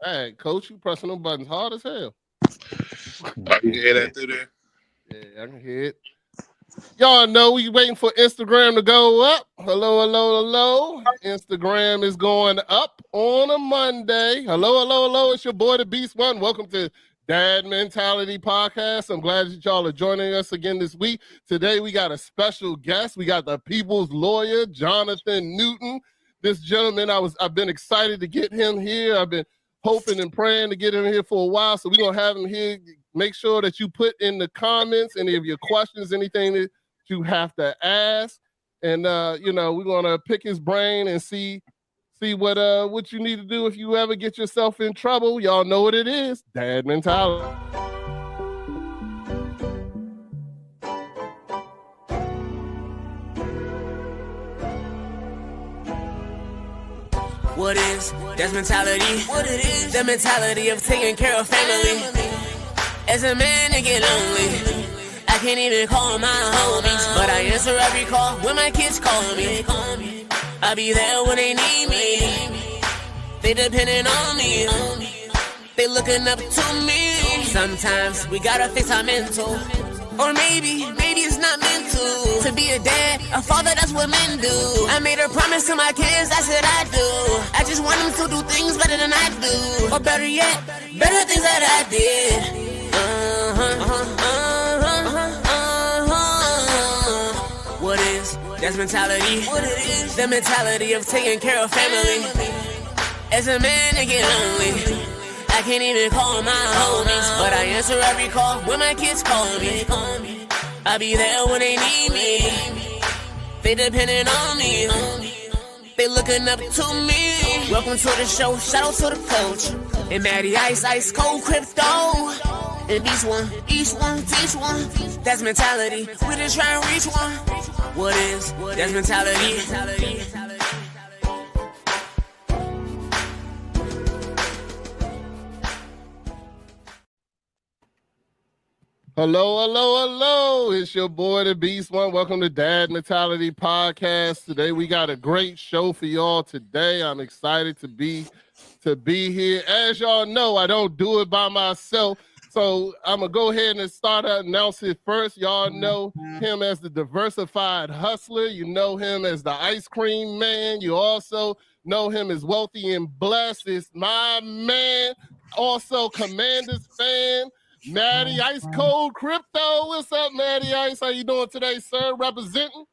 Hey, Coach, you pressing them buttons hard as hell. You hear that through there? Yeah, I can hear it. Y'all know we waiting for Instagram to go up. Hello, hello, hello. Instagram is going up on a Monday. Hello, hello, hello. It's your boy, the Beast One. Welcome to Dad Mentality Podcast. I'm glad that y'all are joining us again this week. Today, we got a special guest. We got the people's lawyer, Johnathon Newton. This gentleman, I've been excited to get him here. I've been hoping and praying to get him here for a while. So we're going to have him here. Make sure that you put in the comments any of your questions, anything that you have to ask. And, we're going to pick his brain and see what you need to do if you ever get yourself in trouble. Y'all know what it is. Dad mentality. What is that's mentality? What it is? The mentality of taking care of family. As a man, I get lonely. I can't even call my homies, but I answer every call when my kids call me. I'll be there when they need me. They depending on me. They looking up to me. Sometimes we gotta fix our mental. Or maybe it's not meant to be a dad, a father, that's what men do. I made a promise to my kids, I said I do. I just want them to do things better than I do. Or better yet, better things that I did. What is that's mentality? What it is? The mentality of taking care of family. As a man, I get lonely. I can't even call my homies, but I answer every call when my kids call me. I'll be there when they need me. They depending on me. They looking up to me. Welcome to the show, shout out to the coach. And Maddie Ice Cold Crypto. And each one, teach one. That's mentality, we just try and reach one. What is, that's mentality. Hello, hello, hello. It's your boy, the Beast One. Welcome to Dad Mentality Podcast. Today, we got a great show for y'all today. I'm excited to be here. As y'all know, I don't do it by myself. So I'm going to go ahead and start to announce it first. Y'all know him as the diversified hustler. You know him as the ice cream man. You also know him as wealthy and blessed. It's my man, also Commanders fan, Maddie Ice Cold Crypto. What's up, Maddie Ice? How you doing today, sir? Representing?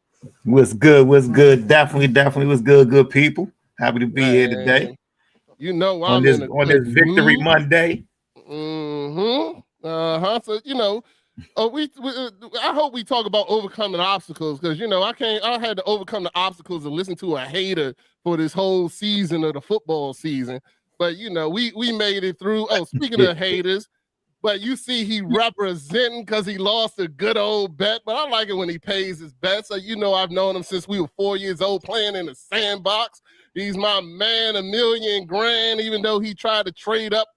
What's good? Definitely what's good people. Happy to be here today. You know I'm on this Victory mood. Monday. So I hope we talk about overcoming obstacles, because I had to overcome the obstacles and listen to a hater for this whole season of the football season. But we made it through. Oh, speaking of haters. But you see he representing because he lost a good old bet. But I like it when he pays his bets. So, I've known him since we were 4 years old playing in the sandbox. He's my man, $1 million grand, even though he tried to trade up,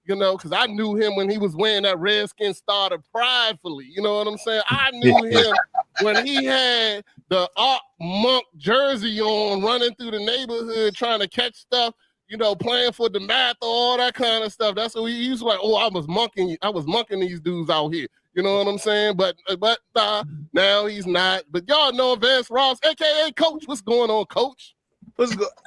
because I knew him when he was wearing that Redskin starter pridefully. You know what I'm saying? I knew him when he had the Art Monk jersey on, running through the neighborhood trying to catch stuff. Playing for the math, all that kind of stuff. That's what he was like. Oh, I was monking these dudes out here. You know what I'm saying? But now he's not. But y'all know Vance Ross, aka Coach. What's going on, Coach?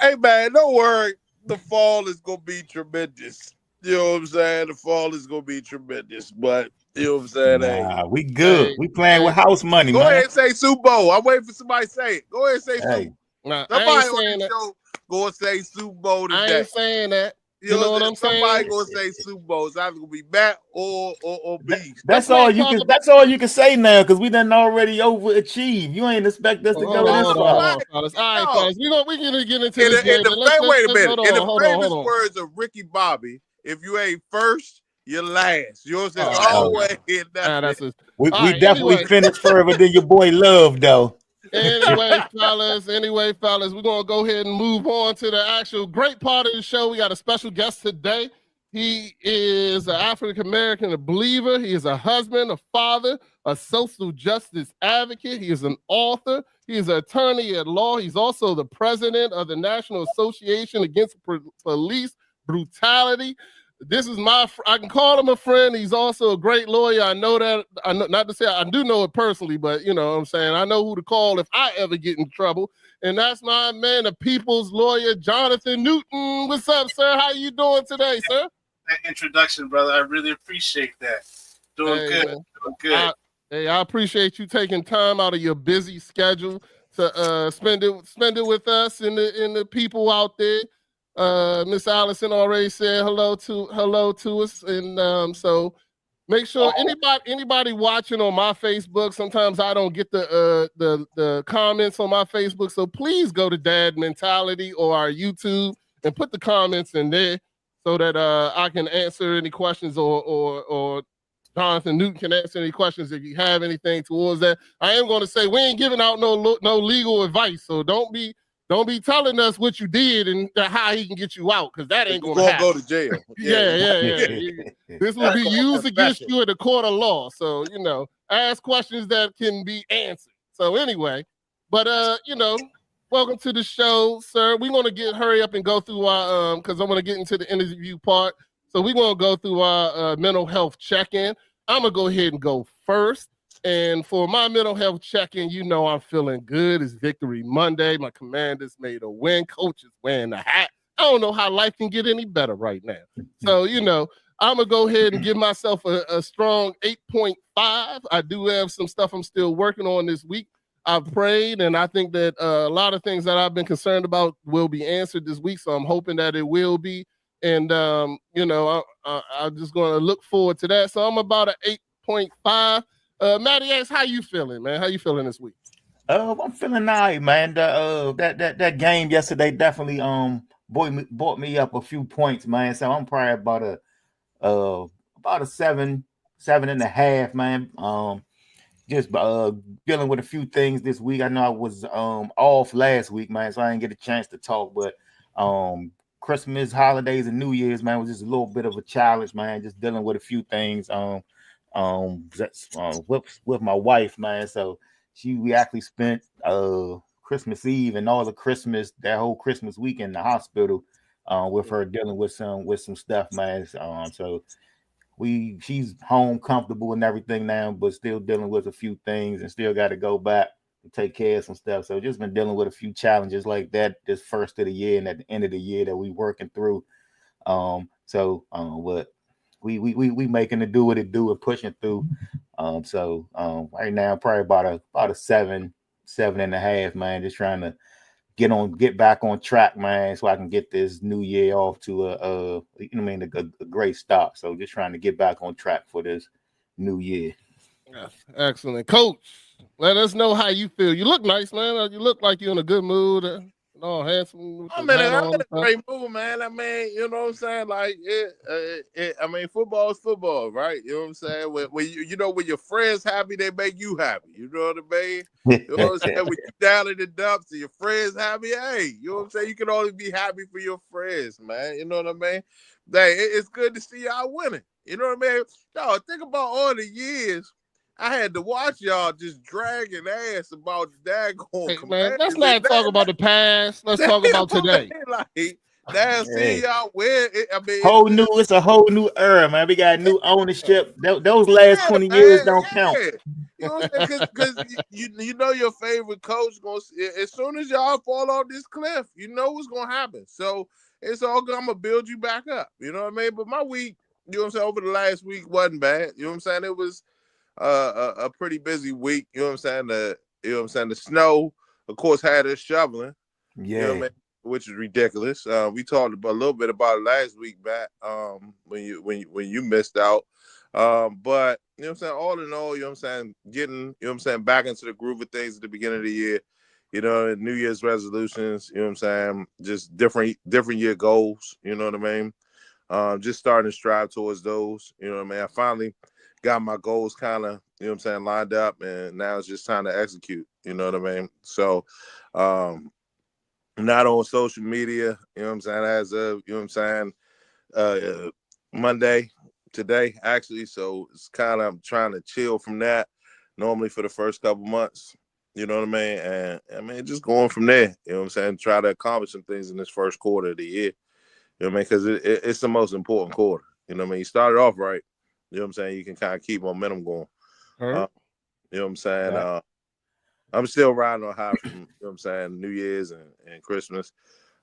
Hey man, don't worry. The fall is gonna be tremendous. You know what I'm saying? The fall is gonna be tremendous. But you know what I'm saying? Nah, we good. We playing with house money, Go man. ahead and say Super Bowl. I'm waiting for somebody to say it. Go ahead and say Super Bowl. Nah, Somebody on the show gonna say Super Bowl today. I ain't saying that. You know what I'm saying? Somebody gonna say Super Bowl. It's either gonna be Matt or Beast. That's all you can say now, because we done already overachieved. You ain't expect us to go this far. All right, fellas. We're gonna get into this. Wait a minute. In the famous words of Ricky Bobby, if you ain't first, you're last. You know what I'm saying? We definitely finished further than your boy Love, though. Anyway, fellas, we're going to go ahead and move on to the actual great part of the show. We got a special guest today. He is an African-American believer. He is a husband, a father, a social justice advocate. He is an author. He is an attorney at law. He's also the president of the National Association Against Police brutality. This is I can call him a friend. He's also a great lawyer. I know that. I know, not to say I do know it personally, but you know what I'm saying. I know who to call if I ever get in trouble. And that's my man, the people's lawyer, Johnathon Newton. What's up, sir? How you doing today, sir? That introduction, brother. I really appreciate that. Doing good. Man. Doing good. I appreciate you taking time out of your busy schedule to spend it with us and the people out there. Miss Allison already said hello to us, and so make sure anybody watching on my Facebook. Sometimes I don't get the comments on my Facebook, so please go to Dad Mentality or our YouTube and put the comments in there so that I can answer any questions or Johnathon Newton can answer any questions if you have anything towards that. I am going to say we ain't giving out no legal advice, so don't be telling us what you did and how he can get you out, because that ain't going to happen. Go to jail. Yeah. This will be used against you in the court of law. So, you know, ask questions that can be answered. So anyway, but welcome to the show, sir. We're going to hurry up and go through our because I want to get into the interview part. So we're going to go through our mental health check-in. I'm going to go ahead and go first. And for my mental health check-in, you know I'm feeling good. It's Victory Monday. My Commanders made a win. Coach is wearing the hat. I don't know how life can get any better right now. So, you know, I'm going to go ahead and give myself a strong 8.5. I do have some stuff I'm still working on this week. I've prayed, and I think that a lot of things that I've been concerned about will be answered this week. So I'm hoping that it will be. And, I'm just going to look forward to that. So I'm about an 8.5. Matty X, how you feeling, man? How you feeling this week? I'm feeling nice, man. That game yesterday definitely brought me up a few points, man. So I'm probably about a 7.5, man. Just dealing with a few things this week. I know I was off last week, man, so I didn't get a chance to talk. But Christmas, holidays, and New Year's, man, was just a little bit of a challenge, man. Just dealing with a few things with my wife, man. So we actually spent Christmas Eve and all of that whole Christmas week in the hospital with her dealing with some stuff, man. So she's home comfortable and everything now, but still dealing with a few things and still got to go back and take care of some stuff. So just been dealing with a few challenges like that this first of the year and at the end of the year that we working through. What we making it do what it do and pushing through. Right now probably about a 7.5, man. Just trying to get back on track, man, so I can get this new year off to a great start. So just trying to get back on track for this new year. Yeah, excellent. Coach, let us know how you feel. You look nice, man. You look like you're in a good mood. All handsome. I'm in a great mood, man. I mean, you know what I'm saying? Like, football is football, right? You know what I'm saying? When your friends happy, they make you happy. You know what I mean? You know what I'm saying? When you down in the dumps and your friends happy, hey, you know what I'm saying? You can only be happy for your friends, man. You know what I mean? It's good to see y'all winning. You know what I mean? Y'all, think about all the years I had to watch y'all just dragging ass about the daggone man, let's not talk about the past. Let's talk about today. See y'all win. It's a whole new era, man. We got new ownership. Those last 20 years don't count. You know what I'm saying? Because you know your favorite coach as soon as y'all fall off this cliff, you know what's gonna happen. So it's all good. I'm gonna build you back up. You know what I mean? But my week, you know what I'm saying, over the last week wasn't bad. You know what I'm saying? It was a pretty busy week, you know what I'm saying? The snow, of course, had us shoveling. Yeah. You know what I mean? Which is ridiculous. We talked a little bit about it last week, Matt, when you missed out. But you know what I'm saying, all in all, you know what I'm saying, getting, you know what I'm saying, back into the groove of things at the beginning of the year, you know, New Year's resolutions, you know what I'm saying, just different year goals, you know what I mean? Just starting to strive towards those, you know what I mean? I finally got my goals kind of, you know what I'm saying, lined up, and now it's just time to execute, you know what I mean? So, not on social media, you know what I'm saying, as of, you know what I'm saying, Monday, today, actually, so it's kind of, I'm trying to chill from that, normally for the first couple months, you know what I mean, and, I mean, just going from there, you know what I'm saying, try to accomplish some things in this first quarter of the year, You know what I mean? Because it's the most important quarter. You know what I mean? You started off right. You know what I'm saying? You can kind of keep momentum going. You know what I'm saying? Right. I'm still riding on high from, you know what I'm saying, New Year's and Christmas.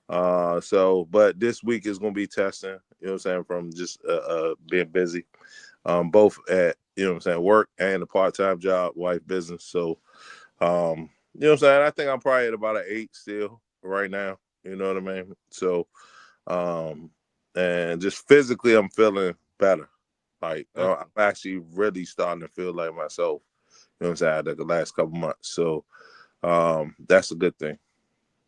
But this week is going to be testing, you know what I'm saying, from just being busy, both at, you know what I'm saying, work and a part-time job, wife business. So, you know what I'm saying? I think I'm probably at about an 8 still right now. You know what I mean? So, and just physically, I'm feeling better. Like, I'm actually really starting to feel like myself, you know what I'm saying, the last couple months. So, that's a good thing.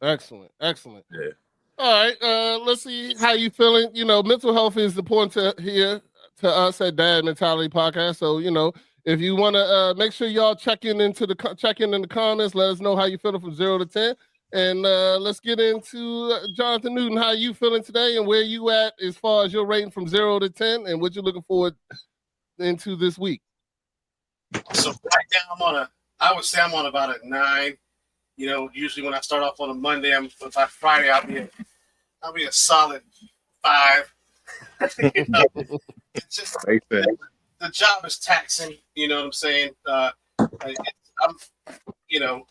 Excellent. Yeah. All right. Let's see how you feeling. You know, mental health is important to us at Dad Mentality Podcast. So, you know, if you want to make sure y'all check in in the comments, let us know how you feeling from 0 to 10. And let's get into Johnathon Newton. How you feeling today, and where you at as far as your rating from 0 to 10, and what you're looking forward into this week? So right now I would say I'm on about a 9. You know, usually when I start off on a Monday, by Friday I'll be a solid 5. You know, it's just the job is taxing. You know what I'm saying? I'm, you know,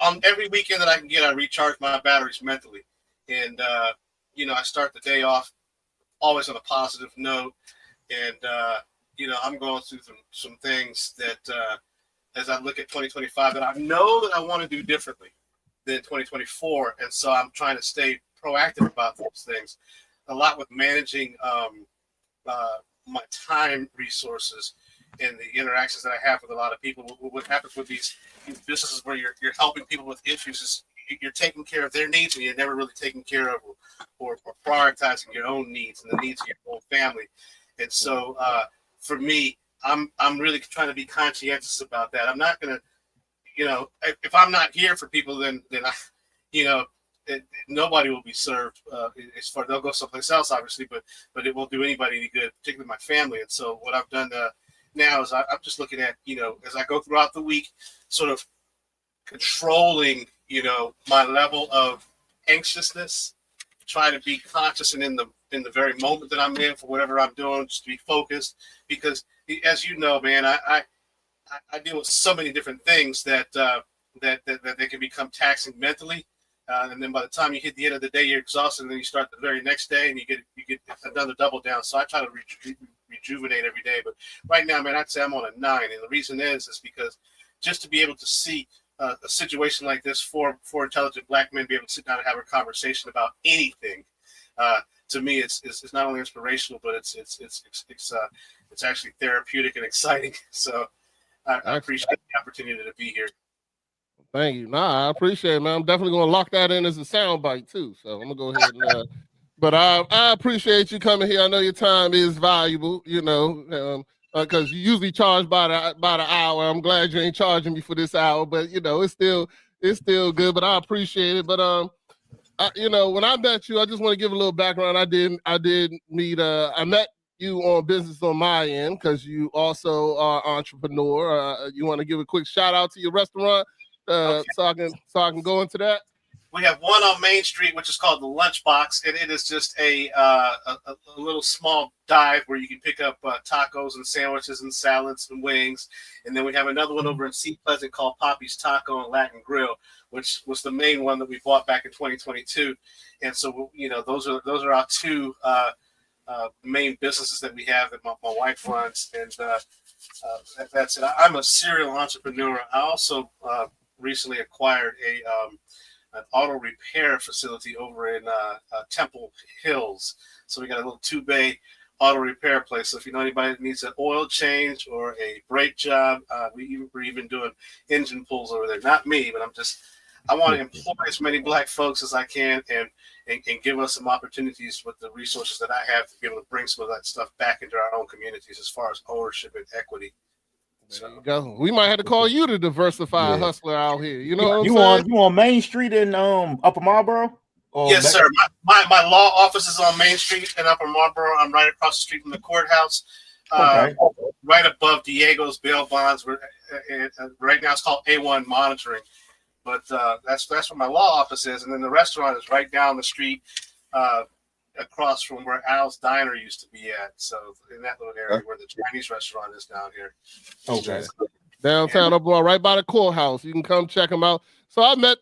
on every weekend that I can get, I recharge my batteries mentally, and you know, I start the day off always on a positive note, and you know, I'm going through some things that as I look at 2025 that I know that I want to do differently than 2024, and so I'm trying to stay proactive about those things. A lot with managing my time resources and the interactions that I have with a lot of people. What happens with these businesses where you're helping people with issues is you're taking care of their needs, and you're never really taking care of or prioritizing your own needs and the needs of your own family. And so for me, I'm really trying to be conscientious about that. I'm not going to, you know, if I'm not here for people, then I, you know, nobody will be served. As far they'll go someplace else, obviously, but it won't do anybody any good, particularly my family. And so what I've done now is I'm just looking at, you know, as I go throughout the week, sort of controlling, you know, my level of anxiousness, try to be conscious and in the very moment that I'm in for whatever I'm doing, just to be focused. Because as you know, man, I deal with so many different things that they can become taxing mentally. And then by the time you hit the end of the day, you're exhausted, and then you start the very next day, and you get another double down. So I try to rejuvenate every day. But right now, man, I'd say I'm on a 9, and the reason is because just to be able to see a situation like this, for intelligent Black men be able to sit down and have a conversation about anything, to me, it's not only inspirational, but it's actually therapeutic and exciting. So I appreciate the opportunity to be here. Thank you. Nah, I appreciate it, man. I'm definitely going to lock that in as a sound bite too. So I'm going to go ahead and, but I appreciate you coming here. I know your time is valuable, you know, because you usually charge by the hour. I'm glad you ain't charging me for this hour, but you know, it's still good, but I appreciate it. But, you know, when I met you, I just want to give a little background. I met you on Business on My End, because you also are an entrepreneur. You want to give a quick shout out to your restaurant? Okay. So I can go into that. We have one on Main Street, which is called the Lunchbox, and it is just a little small dive where you can pick up tacos and sandwiches and salads and wings. And then we have another one over in Sea Pleasant called Poppy's Taco and Latin Grill, which was the main one that we bought back in 2022. And so, you know, those are our two main businesses that we have that my wife runs, and that's it. I'm a serial entrepreneur. I also recently acquired an auto repair facility over in Temple Hills. So we got a little 2-bay auto repair place. So if you know anybody that needs an oil change or a brake job, we're even doing engine pulls over there. Not me, but I want to employ as many Black folks as I can and give us some opportunities with the resources that I have to be able to bring some of that stuff back into our own communities as far as ownership and equity. There you go. We might have to call you to diversify a hustler out here. You know what I'm saying? You on Main Street in Upper Marlboro? Yes, sir. My law office is on Main Street in Upper Marlboro. I'm right across the street from the courthouse, right above Diego's bail bonds. Right now it's called A1 Monitoring, but that's where my law office is, and then the restaurant is right down the street, across from where Al's Diner used to be at. So in that little area where the Chinese restaurant is down here. Okay. Downtown up right by the courthouse. You can come check them out. So I met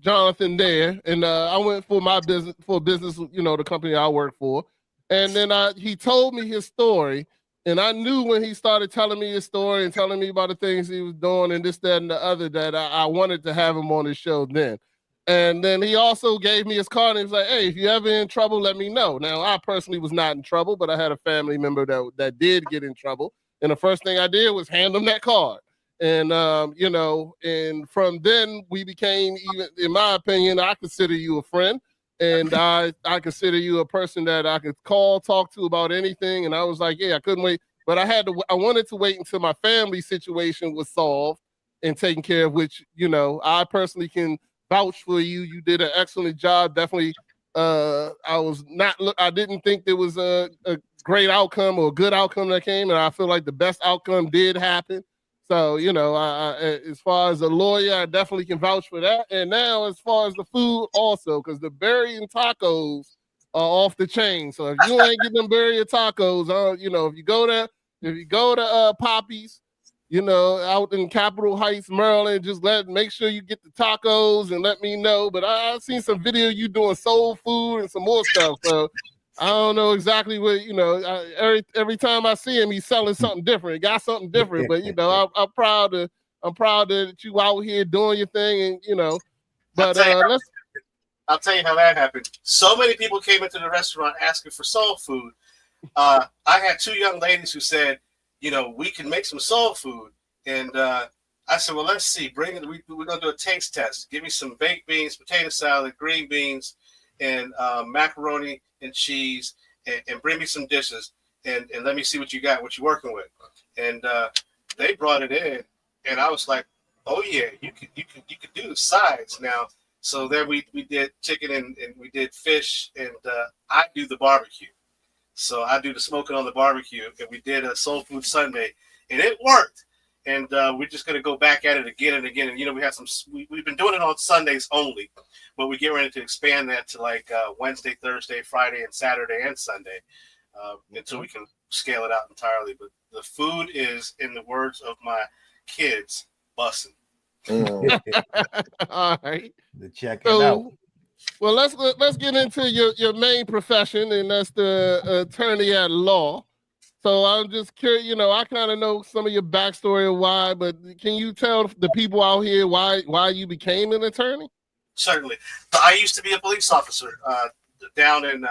Johnathon there, and I went for my business, the company I work for. And then he told me his story, and I knew when he started telling me his story and telling me about the things he was doing and this, that, and the other, that I wanted to have him on his show then. And then he also gave me his card, and he was like, hey, if you ever in trouble, let me know. Now, I personally was not in trouble, but I had a family member that did get in trouble. And the first thing I did was hand him that card. And, and from then we became, even in my opinion, I consider you a friend. And I consider you a person that I could call, talk to about anything. And I was like, yeah, I couldn't wait. But I wanted to wait until my family situation was solved and taken care of, which, I personally can vouch for you. You did an excellent job. Definitely. I didn't think there was a great outcome or a good outcome that came. And I feel like the best outcome did happen. So, as far as a lawyer, I definitely can vouch for that. And now as far as the food also, because the berry and tacos are off the chain. So if you ain't getting them berry and tacos, if you go to Poppy's, out in Capitol Heights, Maryland, just make sure you get the tacos and let me know. But I've seen some video you doing soul food and some more stuff. So I don't know exactly what, every time I see him, he's selling something different. He got something different, but I'm proud that you out here doing your thing, and but I'll tell you how that happened. So many people came into the restaurant asking for soul food. I had two young ladies who said, we can make some soul food. And I said, well, let's see, bring it. We're going to do a taste test. Give me some baked beans, potato salad, green beans, and macaroni and cheese, and bring me some dishes, and let me see what you got, what you're working with. And they brought it in, and I was like, oh yeah, you could do the sides now. So then we did chicken and we did fish, and I do the barbecue. So I do the smoking on the barbecue, and we did a soul food Sunday, and it worked. And we're just going to go back at it again and again. And, we have we've been doing it on Sundays only, but we get ready to expand that to like Wednesday, Thursday, Friday, and Saturday and Sunday until we can scale it out entirely. But the food is, in the words of my kids, bussin'. All right. Check it out. Well, let's get into your main profession, and that's the attorney at law. So I'm just curious, I kind of know some of your backstory of why, but can you tell the people out here why you became an attorney? Certainly. I used to be a police officer down in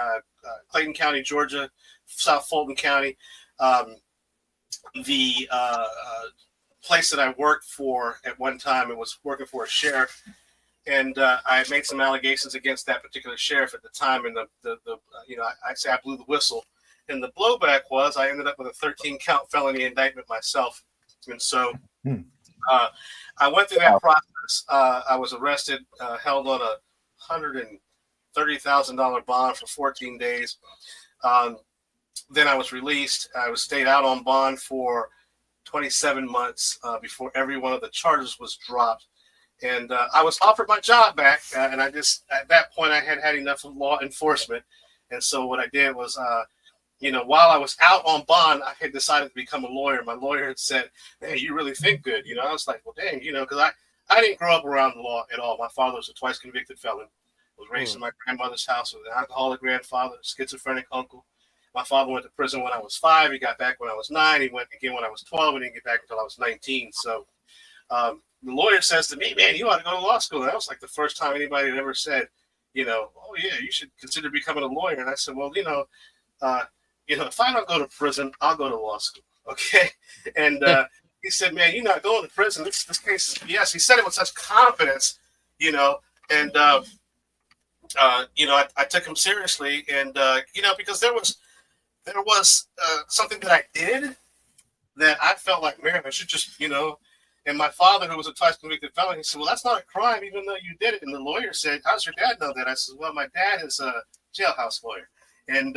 Clayton County, Georgia, South Fulton County. The place that I worked for at one time, it was working for a sheriff, and I made some allegations against that particular sheriff at the time, and I say I blew the whistle. And the blowback was I ended up with a 13-count felony indictment myself. And so I went through that process. I was arrested, held on a $130,000 bond for 14 days. Then I was released. I was stayed out on bond for 27 months before every one of the charges was dropped. And I was offered my job back. And I just, at that point, I had enough of law enforcement. And so what I did was, while I was out on bond, I had decided to become a lawyer. My lawyer had said, "Man, you really think good." I was like, "Well, dang," because I didn't grow up around the law at all. My father was a twice convicted felon. I was raised in my grandmother's house with an alcoholic grandfather, a schizophrenic uncle. My father went to prison when I was 5. He got back when I was 9. He went again when I was 12, and didn't get back until I was 19. So the lawyer says to me, "Man, you ought to go to law school." And that was like the first time anybody had ever said, "Oh yeah, you should consider becoming a lawyer." And I said, "Well, if I don't go to prison, I'll go to law school." Okay. And he said, "Man, you're not going to prison. This case is BS." He said it with such confidence, and I took him seriously, and because there was something that I did that I felt like, man, I should just, and my father, who was a twice convicted felon, he said, "Well, that's not a crime, even though you did it." And the lawyer said, "How's your dad know that?" I said, "Well, my dad is a jailhouse lawyer." And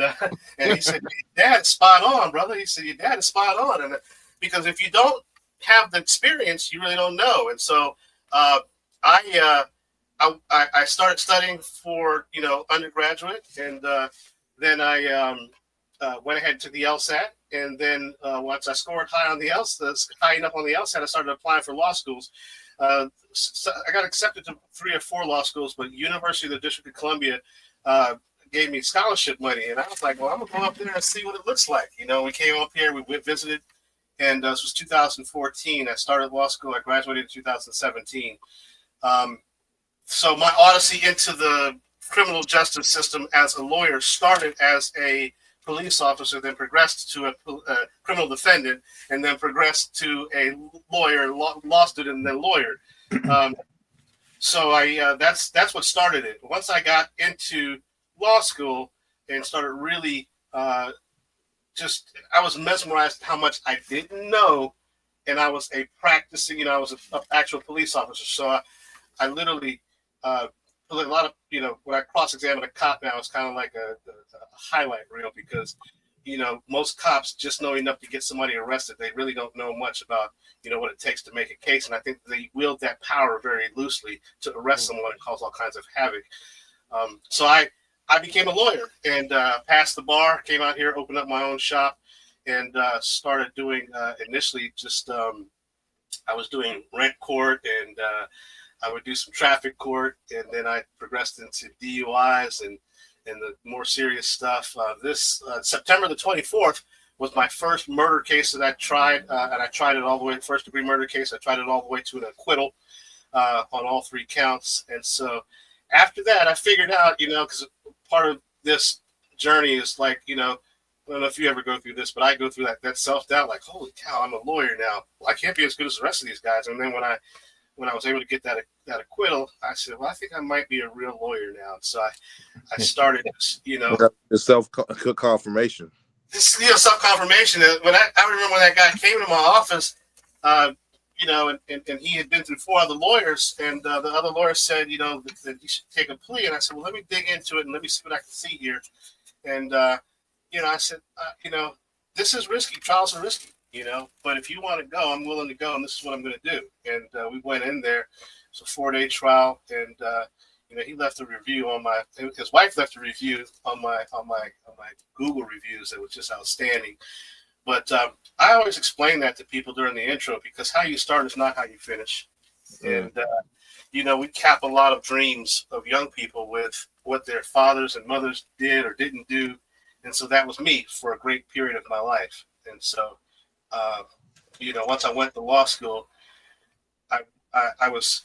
he said, "Your dad is spot on, brother." He said, "Your dad is spot on." And because if you don't have the experience, you really don't know. And so I I started studying for undergraduate, and then I went ahead to the LSAT, and then once I scored high enough on the LSAT, I started applying for law schools. So I got accepted to 3 or 4 law schools, but University of the District of Columbia gave me scholarship money, and I was like, well, I'm gonna go up there and see what it looks like. We came up here, we visited, and this was 2014. I started law school. I graduated in 2017. So my odyssey into the criminal justice system as a lawyer started as a police officer, then progressed to a criminal defendant, and then progressed to a lawyer, law student, and then lawyer. So that's what started it. Once I got into law school and started really I was mesmerized how much I didn't know, and I was a practicing, I was an actual police officer. So I literally a lot of, when I cross-examine a cop now, it's kind of like a highlight reel, because, most cops just know enough to get somebody arrested. They really don't know much about, what it takes to make a case. And I think they wield that power very loosely to arrest someone and cause all kinds of havoc. So I became a lawyer and passed the bar, came out here, opened up my own shop, and started doing initially just I was doing rent court, and I would do some traffic court, and then I progressed into DUIs and the more serious stuff. This September the 24th was my first murder case that I tried, and I tried it all the way, first degree murder case. I tried it all the way to an acquittal on all 3 counts. And so after that, I figured out, because part of this journey is like, I don't know if you ever go through this, but I go through that self-doubt, like, holy cow, I'm a lawyer now. Well, I can't be as good as the rest of these guys. And then when I was able to get that acquittal, I said, well, I think I might be a real lawyer now. And so I started, the self-confirmation. Self-confirmation. When I remember when that guy came to my office, and he had been through 4 other lawyers, and the other lawyer said, that he should take a plea. And I said, well, let me dig into it and let me see what I can see here. And, I said, this is risky. Trials are risky. But if you want to go, I'm willing to go, and this is what I'm going to do. And we went in there. It's a 4-day trial, and he left a review his wife left a review on my Google reviews that was just outstanding. But I always explain that to people during the intro, because how you start is not how you finish. And we cap a lot of dreams of young people with what their fathers and mothers did or didn't do, and so that was me for a great period of my life. And so once I went to law school, I was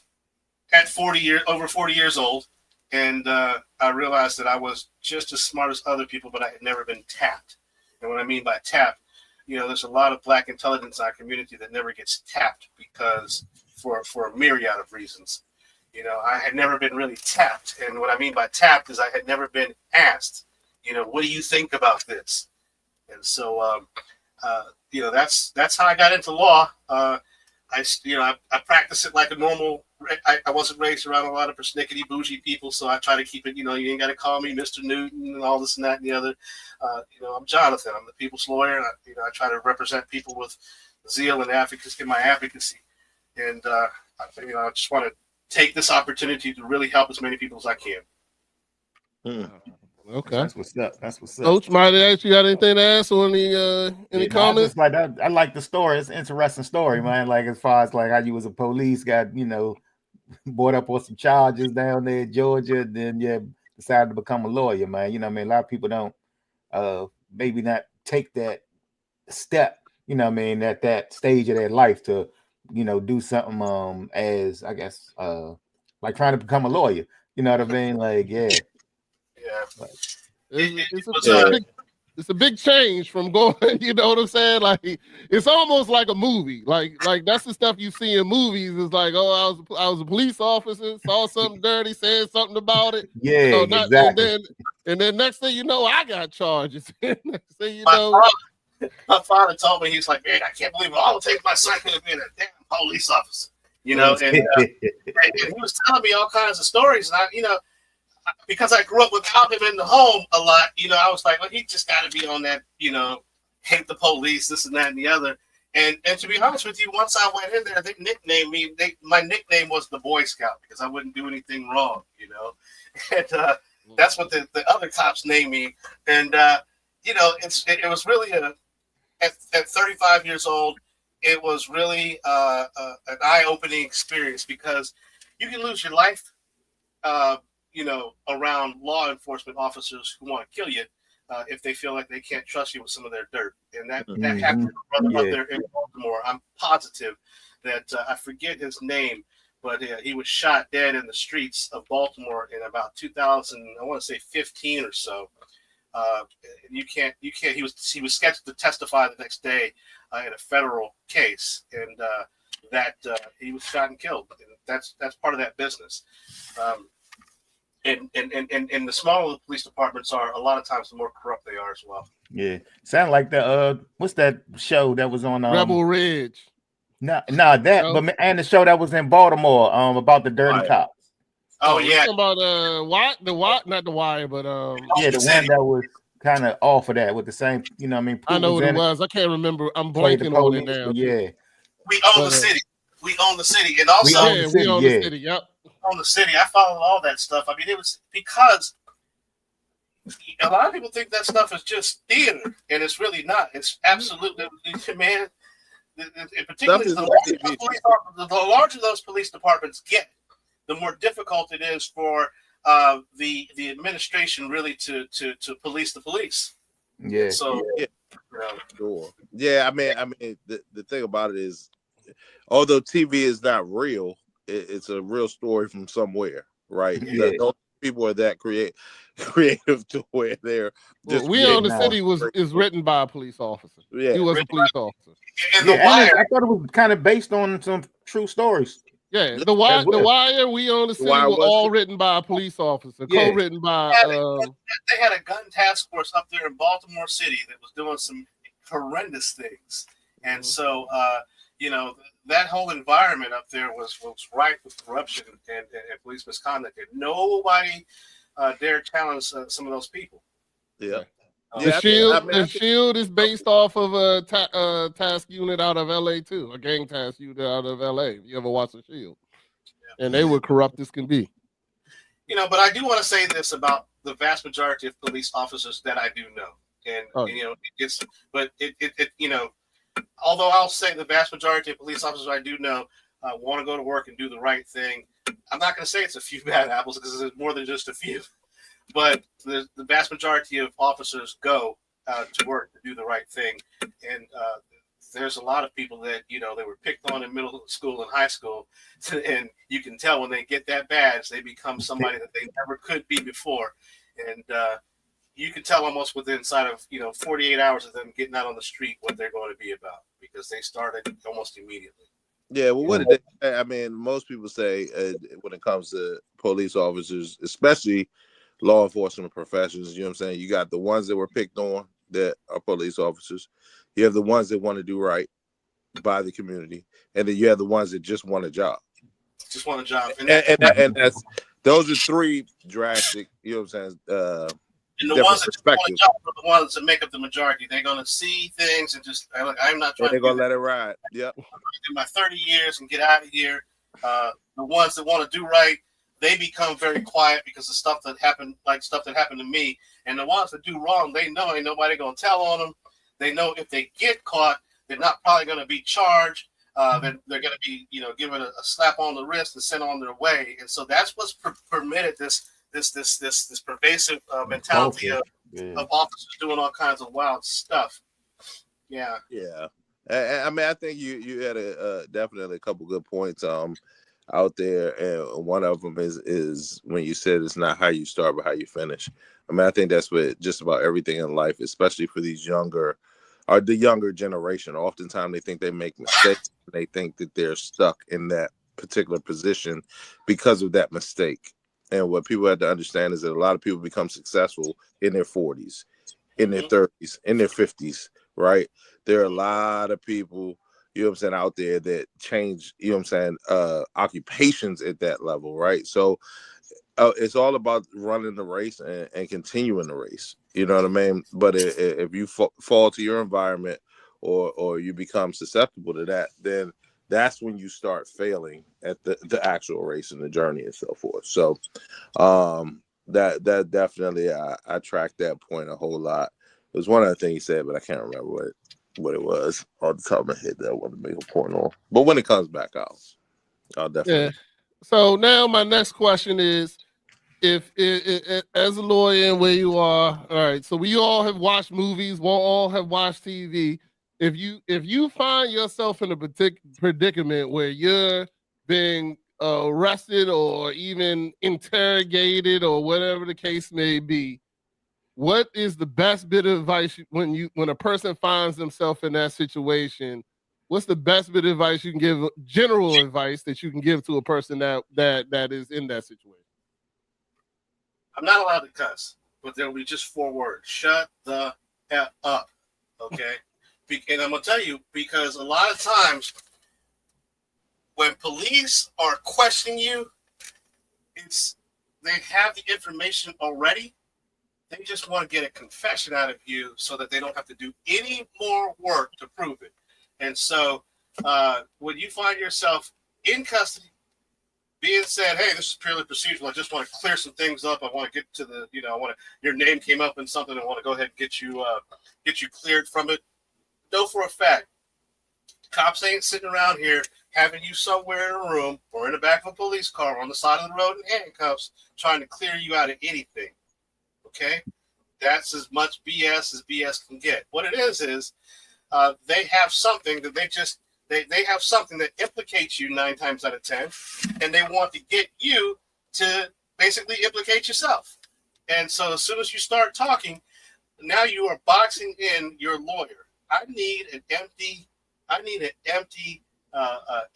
at over 40 years old, and I realized that I was just as smart as other people, but I had never been tapped. And what I mean by tapped, there's a lot of Black intelligence in our community that never gets tapped because for a myriad of reasons. I had never been really tapped. And what I mean by tapped is I had never been asked, what do you think about this? And so, that's how I got into law. I practice it like a normal. I wasn't raised around a lot of persnickety bougie people, so I try to keep it. You ain't got to call me Mr. Newton and all this and that and the other. I'm Jonathan. I'm the people's lawyer. And I try to represent people with zeal and advocacy in my advocacy. And I just want to take this opportunity to really help as many people as I can. Okay, that's what's up. Coach, might I ask you got anything to ask or any comments? Like that, I like the story. It's an interesting story, man. Like as far as like how you was a police, got brought up on some charges down there in Georgia, then decided to become a lawyer, man. A lot of people don't maybe not take that step, at that stage of their life to do something as I guess like trying to become a lawyer. You know what I mean? Like it's a big change from going, you know what I'm saying? Like it's almost like a movie. Like that's the stuff you see in movies. It's like, oh, I was a police officer, saw something dirty, said something about it. Yeah, exactly. And then next thing you know, I got charges. Next thing you my father told me, he's like, man, I can't believe it. All it takes my son could have been a damn police officer. And he was telling me all kinds of stories, and I because I grew up without him in the home a lot, I was like, well, he just got to be on that, hate the police, this and that and the other. And to be honest with you, once I went in there, they nicknamed me. My nickname was the Boy Scout because I wouldn't do anything wrong, you know. And that's what the other cops named me. And you know, it was really at 35 years old, it was really an eye-opening experience because you can lose your life, you know, around law enforcement officers who want to kill you. If they feel like they can't trust you with some of their dirt. And that happened to a brother up there in Baltimore. I'm positive that I forget his name, but he was shot dead in the streets of Baltimore in about 2000, I want to say 15 or so. You can't. He was scheduled to testify the next day in a federal case, and that he was shot and killed. And that's part of that business. And the smaller the police departments are, a lot of times the more corrupt they are as well. Yeah, sound like the what's that show that was on Rebel Ridge? No, but and the show that was in Baltimore about the dirty cops. Oh yeah, about not the Wire, but yeah, the one that was kind of off of that with the same, you know what I mean? I know what it was. I can't remember. I'm blanking on it now. Yeah, we own the city. We own the city, and also we own the city. Yep. On the city, I followed all that stuff. I mean, it was because a lot of people think that stuff is just theater, and it's really not. It's absolutely, man. Particularly the larger those police departments get, the more difficult it is for the administration really to police the police. Yeah. So sure. Yeah, I mean, the thing about it is, although TV is not real, it's a real story from somewhere, right? Yeah. Those people are that creative to where they're just. We Own the City is written by a police officer. Yeah, he was a police officer. And The Wire, I thought it was kind of based on some true stories. Yeah, the Wire, We Own the City were all written by a police officer, co-written by. They had a gun task force up there in Baltimore City that was doing some horrendous things, and so you know, that whole environment up there was rife with corruption and police misconduct, and nobody dared challenge some of those people. Yeah. The Shield is based off of a task unit out of LA too, a gang task unit out of LA. You ever watch the Shield? Yeah. And they were corrupt as can be. You know, but I do want to say this about the vast majority of police officers that I do know, and you know, it you know, although I'll say the vast majority of police officers I do know want to go to work and do the right thing. I'm not going to say it's a few bad apples because there's more than just a few. But the vast majority of officers go to work to do the right thing. And there's a lot of people that, you know, they were picked on in middle school and high school. And you can tell when they get that badge, they become somebody that they never could be before. And you can tell almost within inside of, you know, 48 hours of them getting out on the street what they're going to be about because they started almost immediately. Yeah, well, what did they, I mean, most people say when it comes to police officers, especially law enforcement professionals, you know what I'm saying? You got the ones that were picked on that are police officers. You have the ones that want to do right by the community. And then you have the ones that just want a job. Just want a job. And that's those are three drastic, you know what I'm saying? And the ones that just want a job are the ones that make up the majority. They're going to see things and just, I'm not trying they're going to let it ride. Yep. I'm going to do my 30 years and get out of here. The ones that want to do right, they become very quiet because of stuff that happened to me. And the ones that do wrong, they know ain't nobody going to tell on them. They know if they get caught, they're not probably going to be charged. They're going to be, you know, given a slap on the wrist and sent on their way. And so that's what's permitted this pervasive mentality of officers doing all kinds of wild stuff. Yeah. Yeah. I mean, I think you had definitely a couple good points out there, and one of them is when you said it's not how you start but how you finish. I mean, I think that's what just about everything in life, especially for these the younger generation. Oftentimes they think they make mistakes. They think that they're stuck in that particular position because of that mistake. And what people have to understand is that a lot of people become successful in their 40s, in their 30s, in their 50s, right? There are a lot of people, you know what I'm saying, out there that change, you know what I'm saying, occupations at that level, right? So it's all about running the race and continuing the race, you know what I mean? But if you fall to your environment or you become susceptible to that, then that's when you start failing at the actual race and the journey and so forth. So that definitely I tracked that point a whole lot. It was one other thing he said, but I can't remember what it was off the top of my head that I want to make a point on. But when it comes back out, I'll definitely. Yeah. So now my next question is, if as a lawyer and where you are, all right. So we all have watched movies, we'll all have watched TV. If you find yourself in a predicament where you're being arrested or even interrogated or whatever the case may be, what is the best bit of advice when a person finds themselves in that situation? What's the best bit of advice you can give? General advice that you can give to a person that is in that situation. I'm not allowed to cuss, but there will be just 4 words: shut the F up. Okay, and I'm gonna tell you, because a lot of times when police are questioning you, they have the information already. They just want to get a confession out of you so that they don't have to do any more work to prove it. And so when you find yourself in custody, being said, hey, this is purely procedural, I just want to clear some things up. I want to get to the, your name came up in something. I want to go ahead and get you cleared from it. Know for a fact, cops ain't sitting around here having you somewhere in a room or in the back of a police car on the side of the road in handcuffs trying to clear you out of anything. Okay, that's as much BS as BS can get. What it is they have something that they have something that implicates you 9 times out of 10, and they want to get you to basically implicate yourself. And so as soon as you start talking, now you are boxing in your lawyer. I need an empty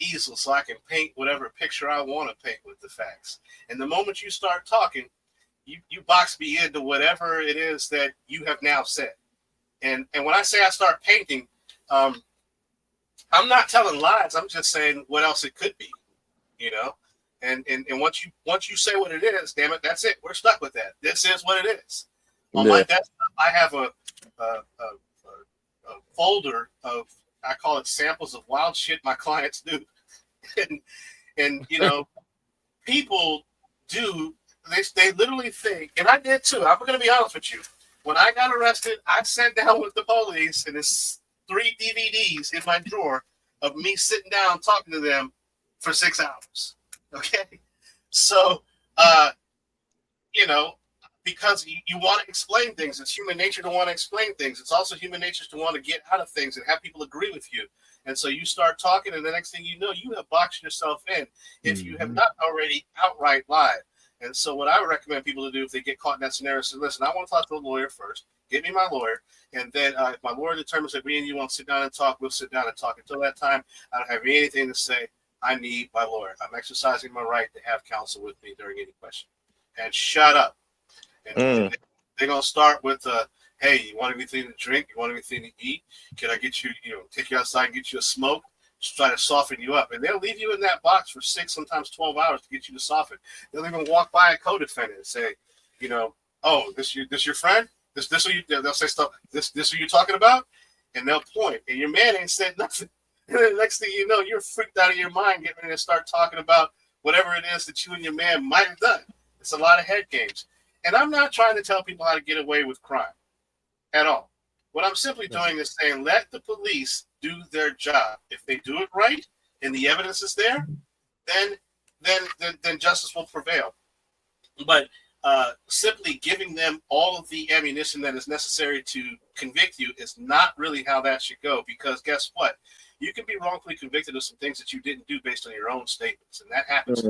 easel so I can paint whatever picture I want to paint with the facts. And the moment you start talking, you box me into whatever it is that you have now said. And when I say I start painting, I'm not telling lies. I'm just saying what else it could be, And once you say what it is, damn it, that's it. We're stuck with that. This is what it is. On my desktop, I have a folder of, I call it samples of wild shit my clients do, and people do. They literally think, and I did too. I'm going to be honest with you. When I got arrested, I sat down with the police, and it's 3 DVDs in my drawer of me sitting down talking to them for 6 hours. Okay, so because you want to explain things. It's human nature to want to explain things. It's also human nature to want to get out of things and have people agree with you. And so you start talking, and the next thing you know, you have boxed yourself in if you have not already outright lied. And so what I would recommend people to do if they get caught in that scenario is, listen, I want to talk to a lawyer first. Get me my lawyer. And then if my lawyer determines that me and you want to sit down and talk, we'll sit down and talk. Until that time, I don't have anything to say. I need my lawyer. I'm exercising my right to have counsel with me during any question. And shut up. And they're going to start with, hey, you want anything to drink? You want anything to eat? Can I get you, take you outside and get you a smoke? Just try to soften you up. And they'll leave you in that box for 6, sometimes 12 hours to get you to soften. They'll even walk by a co-defendant and say, oh, this your friend? This who you, they'll say stuff, this who you're talking about? And they'll point. And your man ain't said nothing. And the next thing you know, you're freaked out of your mind getting ready to start talking about whatever it is that you and your man might have done. It's a lot of head games. And I'm not trying to tell people how to get away with crime at all. What I'm simply doing is saying, let the police do their job. If they do it right and the evidence is there, then justice will prevail. But simply giving them all of the ammunition that is necessary to convict you is not really how that should go. Because guess what? You can be wrongfully convicted of some things that you didn't do based on your own statements, and that happens.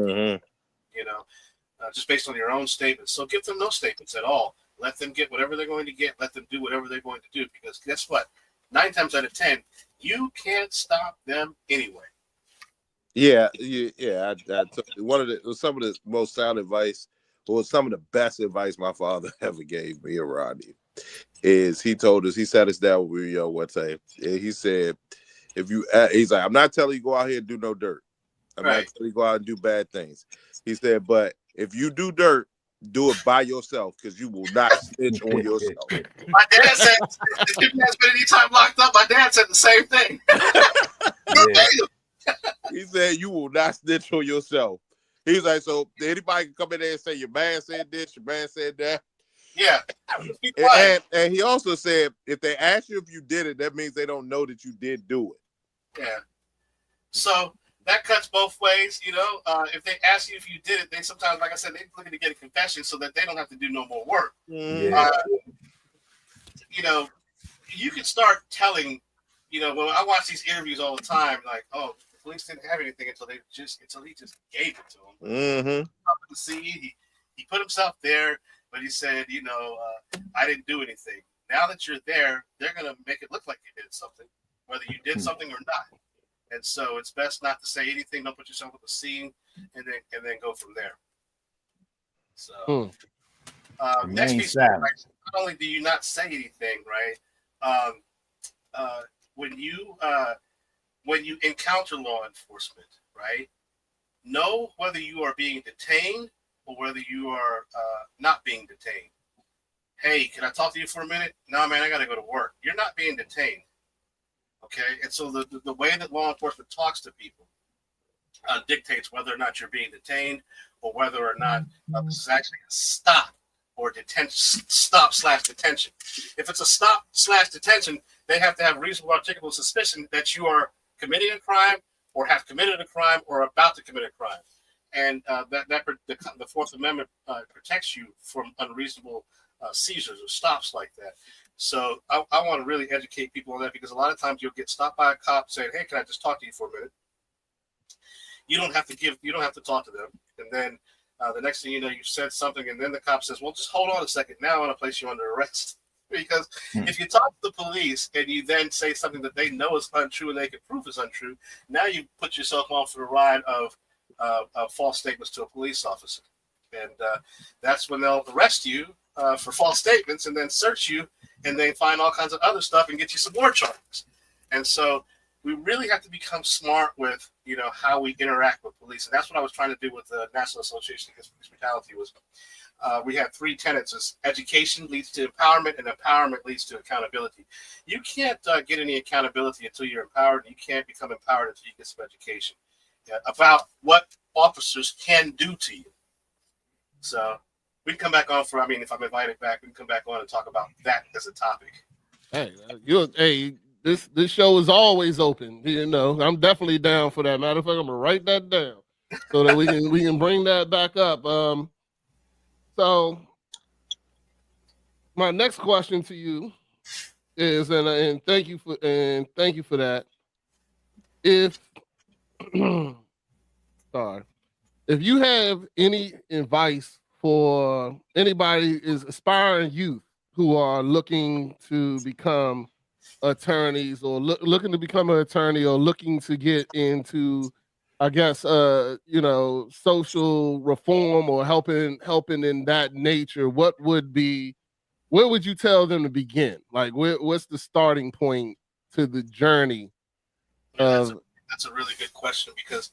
Just based on your own statements. So give them no statements at all. Let them get whatever they're going to get. Let them do whatever they're going to do. Because guess what? 9 times out of 10, you can't stop them anyway. Yeah. Some of the most sound advice, or some of the best advice my father ever gave me, Rodney, is he sat us down when we were young one time. And he said, he's like, I'm not telling you go out here and do no dirt. I'm not telling you go out and do bad things. He said, but if you do dirt, do it by yourself because you will not snitch on yourself. My dad said, if you guys been any time locked up, my dad said the same thing. He said you will not snitch on yourself. He's like, so anybody can come in there and say your man said this, your man said that. Yeah. And he also said if they ask you if you did it, that means they don't know that you did do it. Yeah. So that cuts both ways, you know. If they ask you if you did it, they sometimes, like I said, they're looking to get a confession so that they don't have to do no more work. Yeah. You know, you can start telling, you know, when I watch these interviews all the time, like, oh, the police didn't have anything until he just gave it to them. Mm-hmm. Up at the scene, he put himself there, but he said, you know, I didn't do anything. Now that you're there, they're gonna make it look like you did something, whether you did something or not. And so it's best not to say anything. Don't put yourself at the scene, and then go from there. So next piece, right, not only do you not say anything, right? When you encounter law enforcement, right? Know whether you are being detained or whether you are not being detained. Hey, can I talk to you for a minute? No, man, I got to go to work. You're not being detained. Okay, and so the way that law enforcement talks to people dictates whether or not you're being detained or whether or not this is actually a stop or stop/detention. If it's a stop/detention, they have to have reasonable articulable suspicion that you are committing a crime or have committed a crime or about to commit a crime. And the Fourth Amendment protects you from unreasonable seizures or stops like that. So I want to really educate people on that, because a lot of times you'll get stopped by a cop saying, hey, can I just talk to you for a minute? You don't have to talk to them. And then the next thing you know, you've said something, and then the cop says, well, just hold on a second. Now I want to place you under arrest. Because if you talk to the police and you then say something that they know is untrue and they can prove is untrue, now you put yourself on for the ride of false statements to a police officer. And that's when they'll arrest you for false statements and then search you and then find all kinds of other stuff and get you some more charges. And so we really have to become smart with, you know, how we interact with police. And that's what I was trying to do with the National Association Against Police Brutality. Was we have three tenets: is education leads to empowerment, and empowerment leads to accountability. You can't get any accountability until you're empowered. You can't become empowered until you get some education about what officers can do to you. So we can come back on for, I mean, if I'm invited back, we can come back on and talk about that as a topic. Hey, this show is always open. You know, I'm definitely down for that. Matter of fact, I'm gonna write that down so that we can bring that back up. So my next question to you is, and thank you for that. If sorry, if you have any advice for anybody is aspiring youth who are looking to become attorneys or looking to become an attorney or looking to get into, I guess, you know, social reform or helping in that nature, where would you tell them to begin? Like, what's the starting point to the journey? That's a really good question, because,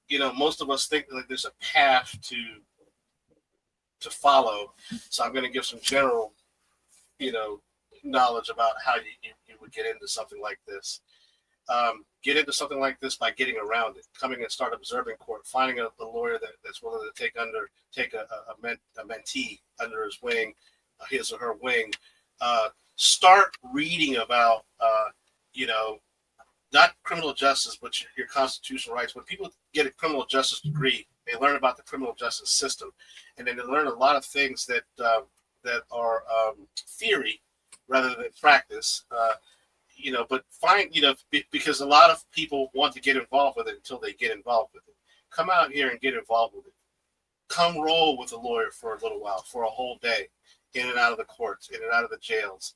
you know, most of us think that there's a path to follow. So I'm going to give some general, you know, knowledge about how you would get into something like this. Get into something like this by getting around it, coming and start observing court, finding a lawyer that's willing to take a mentee under his wing, his or her wing. Start reading about, you know, not criminal justice, but your constitutional rights. When people get a criminal justice degree, they learn about the criminal justice system, and then they learn a lot of things that are theory rather than practice. You know, but because a lot of people want to get involved with it until they get involved with it. Come out here and get involved with it. Come roll with a lawyer for a little while, for a whole day, in and out of the courts, in and out of the jails,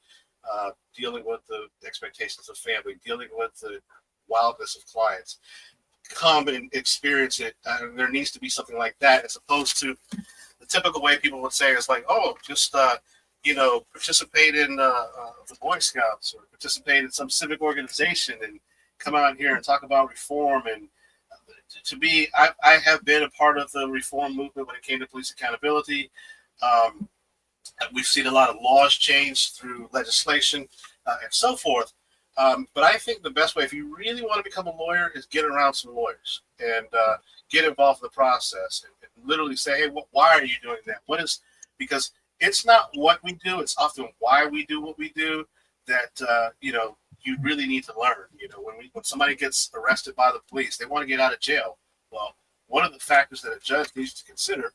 dealing with the expectations of family, dealing with the wildness of clients. Come and experience it. There needs to be something like that, as opposed to the typical way people would say is like, oh, just you know, participate in the Boy Scouts or participate in some civic organization and come out here and talk about reform. And to me, I have been a part of the reform movement when it came to police accountability. We've seen a lot of laws change through legislation and so forth. But I think the best way, if you really want to become a lawyer, is get around some lawyers and get involved in the process and literally say, hey, why are you doing that? Because it's not what we do, it's often why we do what we do that, you really need to learn. When somebody gets arrested by the police, they want to get out of jail. Well, one of the factors that a judge needs to consider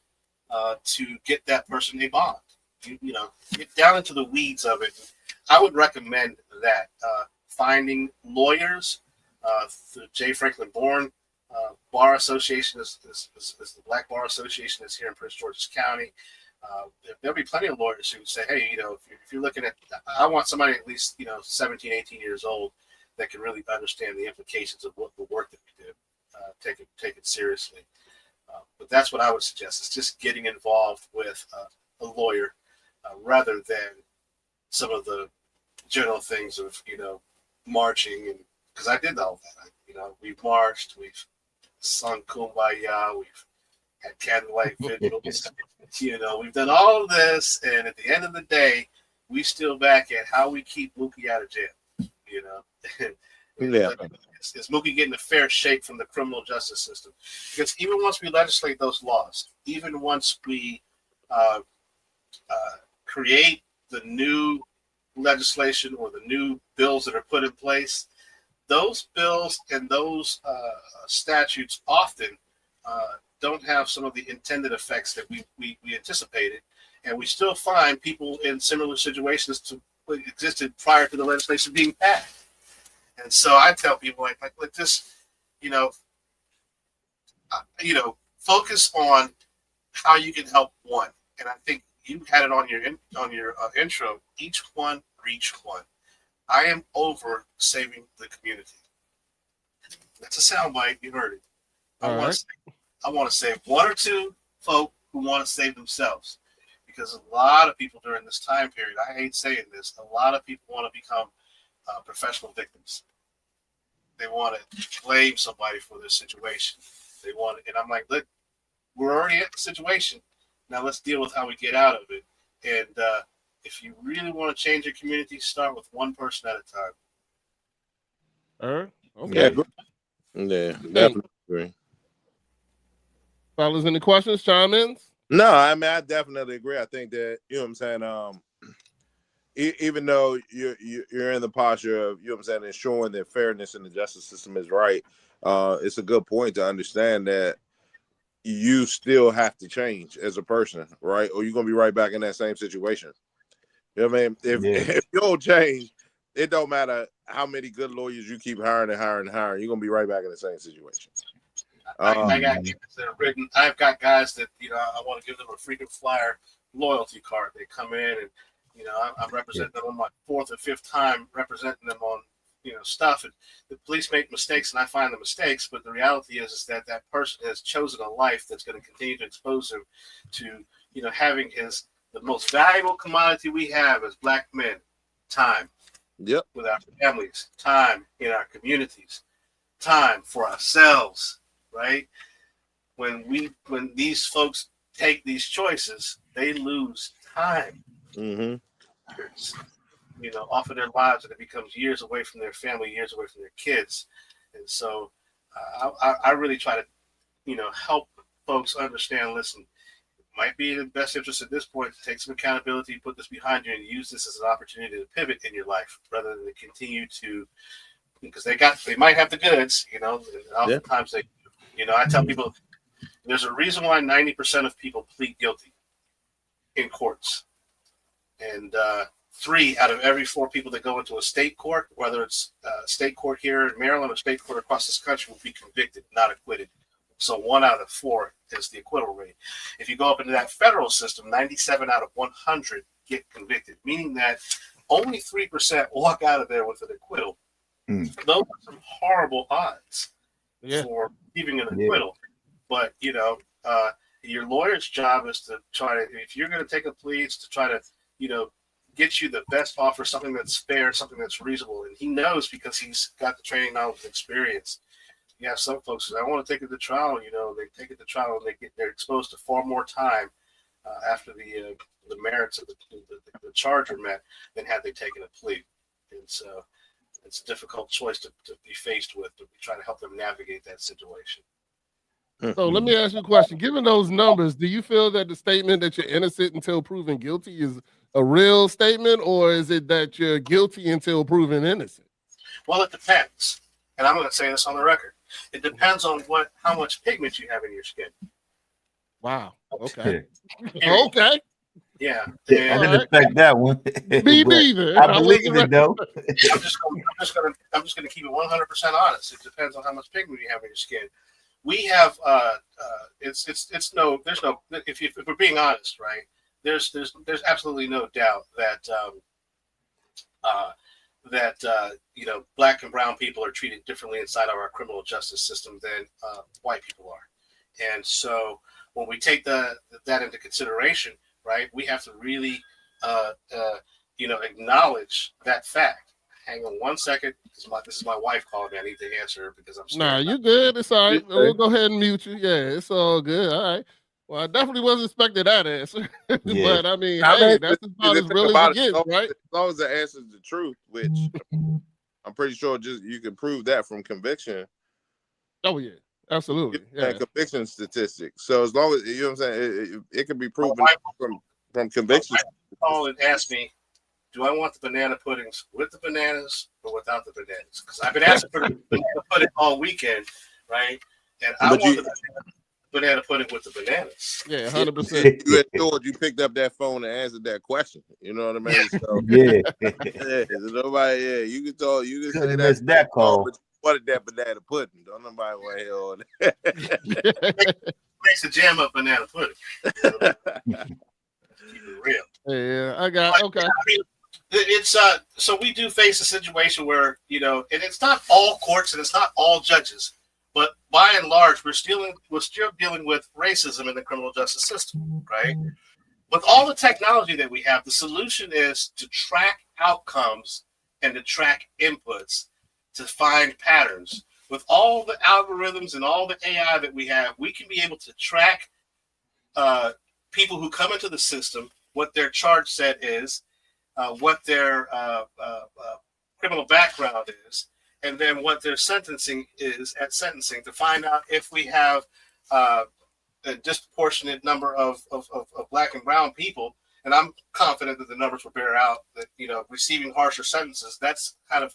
to get that person a bond, get down into the weeds of it. I would recommend that finding lawyers. The J. Franklin Bourne Bar Association is the Black Bar Association that's here in Prince George's County. There'll be plenty of lawyers who say, hey, if you're looking at, I want somebody at least, 17, 18 years old that can really understand the implications of what the work that we do, take it seriously. But that's what I would suggest, is just getting involved with a lawyer rather than some of the general things of, marching. And because I did all that, we've marched, we've sung Kumbaya, we've had candlelight vigils. We've done all of this, and at the end of the day, we still back at how we keep Mookie out of jail. Yeah. Is Mookie getting a fair shake from the criminal justice system? Because even once we legislate those laws, even once we create the new legislation or the new bills that are put in place, those bills and those statutes often don't have some of the intended effects that we anticipated, and we still find people in similar situations to what existed prior to the legislation being passed. And so I tell people, like let this, focus on how you can help one. And I think you had it on your intro. Each one, reach one. I am over saving the community. That's a soundbite. You heard it. I want to save one or two folk who want to save themselves, because a lot of people during this time period, I hate saying this, a lot of people want to become professional victims. They want to blame somebody for their situation. And I'm like, look, we're already at the situation. Now let's deal with how we get out of it. And if you really want to change your community, start with one person at a time. All right. Okay. Yeah, definitely agree. Fellas, any questions, chime in? No, I mean, I definitely agree. I think that, what I'm saying, even though you're in the posture of, ensuring that fairness in the justice system is right, it's a good point to understand that you still have to change as a person, right? Or you're going to be right back in that same situation. You know what I mean? If you don't change, it don't matter how many good lawyers you keep hiring, you're going to be right back in the same situation. I got guys that are written. I've got guys that, I want to give them a freaking flyer loyalty card. They come in and, I'm representing them on my fourth or fifth time representing them on, stuff. And the police make mistakes and I find the mistakes, but the reality is that that person has chosen a life that's going to continue to expose him to, having the most valuable commodity we have as Black men, time. Yep. With our families, time in our communities, time for ourselves, right? When these folks take these choices, they lose time. Mm-hmm. Off of their lives, and it becomes years away from their family, years away from their kids. And so I really try to, help folks understand, listen, it might be in the best interest at this point to take some accountability, put this behind you, and use this as an opportunity to pivot in your life rather than to continue to, because they might have the goods, and oftentimes they, I tell people there's a reason why 90% of people plead guilty in courts. And 3 out of every 4 people that go into a state court, whether it's state court here in Maryland or state court across this country, will be convicted, not acquitted. So 1 out of 4 is the acquittal rate. If you go up into that federal system, 97 out of 100 get convicted, meaning that only 3% walk out of there with an acquittal. Those are some horrible odds for receiving an acquittal. But, your lawyer's job is to try to, if you're going to take a plea, it's to try to, get you the best offer, something that's fair, something that's reasonable. And he knows, because he's got the training, knowledge, and experience, you have some folks that I want to take it to trial. They take it to trial and they're exposed to far more time after the merits of the charge are met than had they taken a plea. And so it's a difficult choice to be faced with, but we try to help them navigate that situation. So let me ask you a question. Given those numbers, do you feel that the statement that you're innocent until proven guilty is a real statement, or is it that you're guilty until proven innocent? Well, it depends. And I'm going to say this on the record. It depends on how much pigment you have in your skin. Wow. Okay. Yeah. Okay. Yeah. I didn't expect that one. Me neither. I believe it though. I'm just going to keep it 100% honest. It depends on how much pigment you have in your skin. We have if we're being honest, right? There's absolutely no doubt that black and brown people are treated differently inside of our criminal justice system than white people are. And so when we take that into consideration, right, we have to really acknowledge that fact. Hang on one second. This is my wife calling me. I need to answer her because I'm scared. Nah, you good. It's all right. We'll go ahead and mute you. Yeah, it's all good. All right. Well, I definitely wasn't expecting that answer. Yeah. But I mean, hey, that's about as real as it gets, right? As long as the answer is the truth, which I'm pretty sure just you can prove that from conviction. Oh yeah, absolutely. Yeah. Conviction statistics. So as long as you know what I'm saying, it can be proven from conviction. Call and ask me, do I want the banana puddings with the bananas or without the bananas? Because I've been asking for the banana pudding all weekend, right? And I want the banana pudding with the bananas. Yeah, 100%. You ensured you picked up that phone and answered that question. You know what I mean? So, Yeah. Nobody. Yeah, you can talk. You can say that call. But you wanted that banana pudding. Don't nobody want to hear all that. Makes a jam up banana pudding. Keep it real. Yeah, I got okay. I mean, it's so we do face a situation where and it's not all courts and it's not all judges, but by and large we're still dealing with racism in the criminal justice system, right? With all the technology that we have, the solution is to track outcomes and to track inputs to find patterns. With all the algorithms and all the AI that we have, we can be able to track people who come into the system, what their charge set is, what their criminal background is, and then what their sentencing is at sentencing to find out if we have a disproportionate number of black and brown people. And I'm confident that the numbers will bear out that, receiving harsher sentences, that's kind of,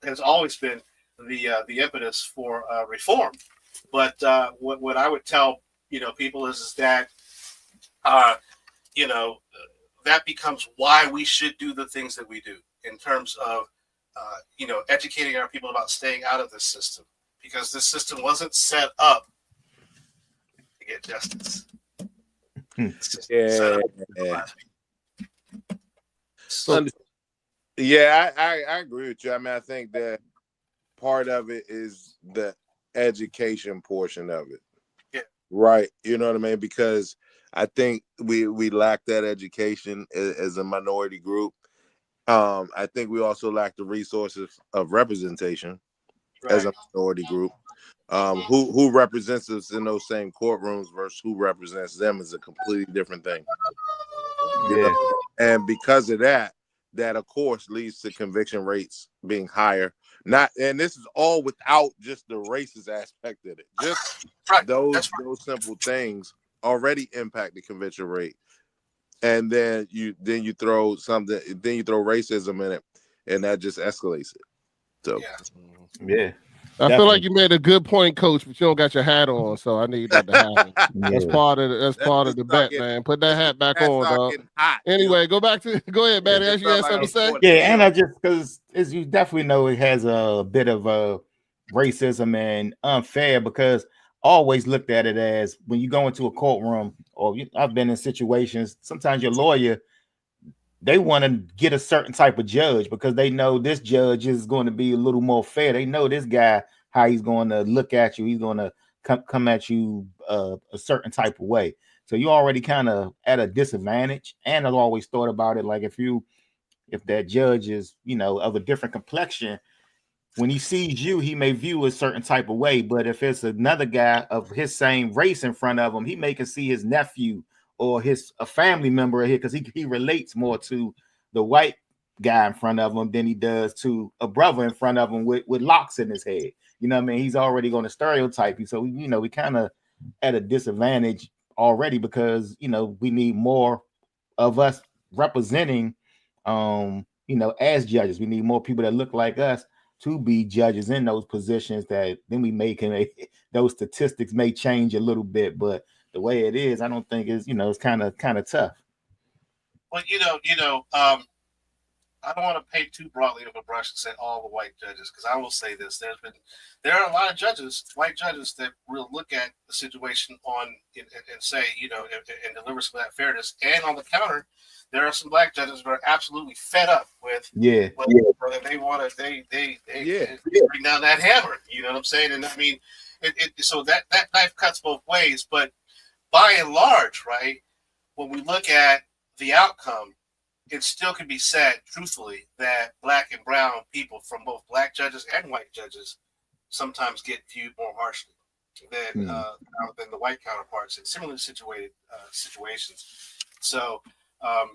has always been the impetus for reform. But what I would tell, people is that, that becomes why we should do the things that we do in terms of, educating our people about staying out of this system, because this system wasn't set up to get justice. Yeah. Yeah, I agree with you. I mean, I think that part of it is the education portion of it. Yeah. Right. You know what I mean? Because I think we lack that education as a minority group. I think we also lack the resources of representation as a minority group. Who represents us in those same courtrooms versus who represents them is a completely different thing. Yeah. And because of that of course leads to conviction rates being higher. And this is all without just the racist aspect of it. Just those simple things already impact the conviction rate. And then you throw racism in it, and that just escalates it. So yeah. I feel like you made a good point, Coach, but you don't got your hat on, so I need that to happen. That's part of the bet, man. Put that hat back on, dog. Anyway, go ahead, man. As you had something to say. Yeah, and I just because as you definitely know, it has a bit of racism and unfair, because I always looked at it as when you go into a courtroom, or I've been in situations, sometimes your lawyer, they want to get a certain type of judge because they know this judge is going to be a little more fair. They know this guy, how he's going to look at you. He's going to come at you a certain type of way. So you already kind of at a disadvantage. And I've always thought about it like if that judge is, of a different complexion, when he sees you, he may view a certain type of way. But if it's another guy of his same race in front of him, he may can see his nephew or a family member here because he relates more to the white guy in front of him than he does to a brother in front of him with locks in his head. You know what I mean? He's already going to stereotype you. So, we kind of at a disadvantage already because, we need more of us representing, as judges. We need more people that look like us to be judges in those positions that then those statistics may change a little bit, but the way it is, I don't think it's kind of tough. Well, I don't want to paint too broadly of a brush and say all the white judges, because I will say this: there are a lot of judges, white judges, that will look at the situation and say, and deliver some of that fairness. And on the counter, there are some black judges that are absolutely fed up with they want to they bring down that hammer. You know what I'm saying? And I mean, so that knife cuts both ways. But by and large, right, when we look at the outcome, it still can be said truthfully that black and brown people, from both black judges and white judges, sometimes get viewed more harshly than the white counterparts in similarly situated situations. So I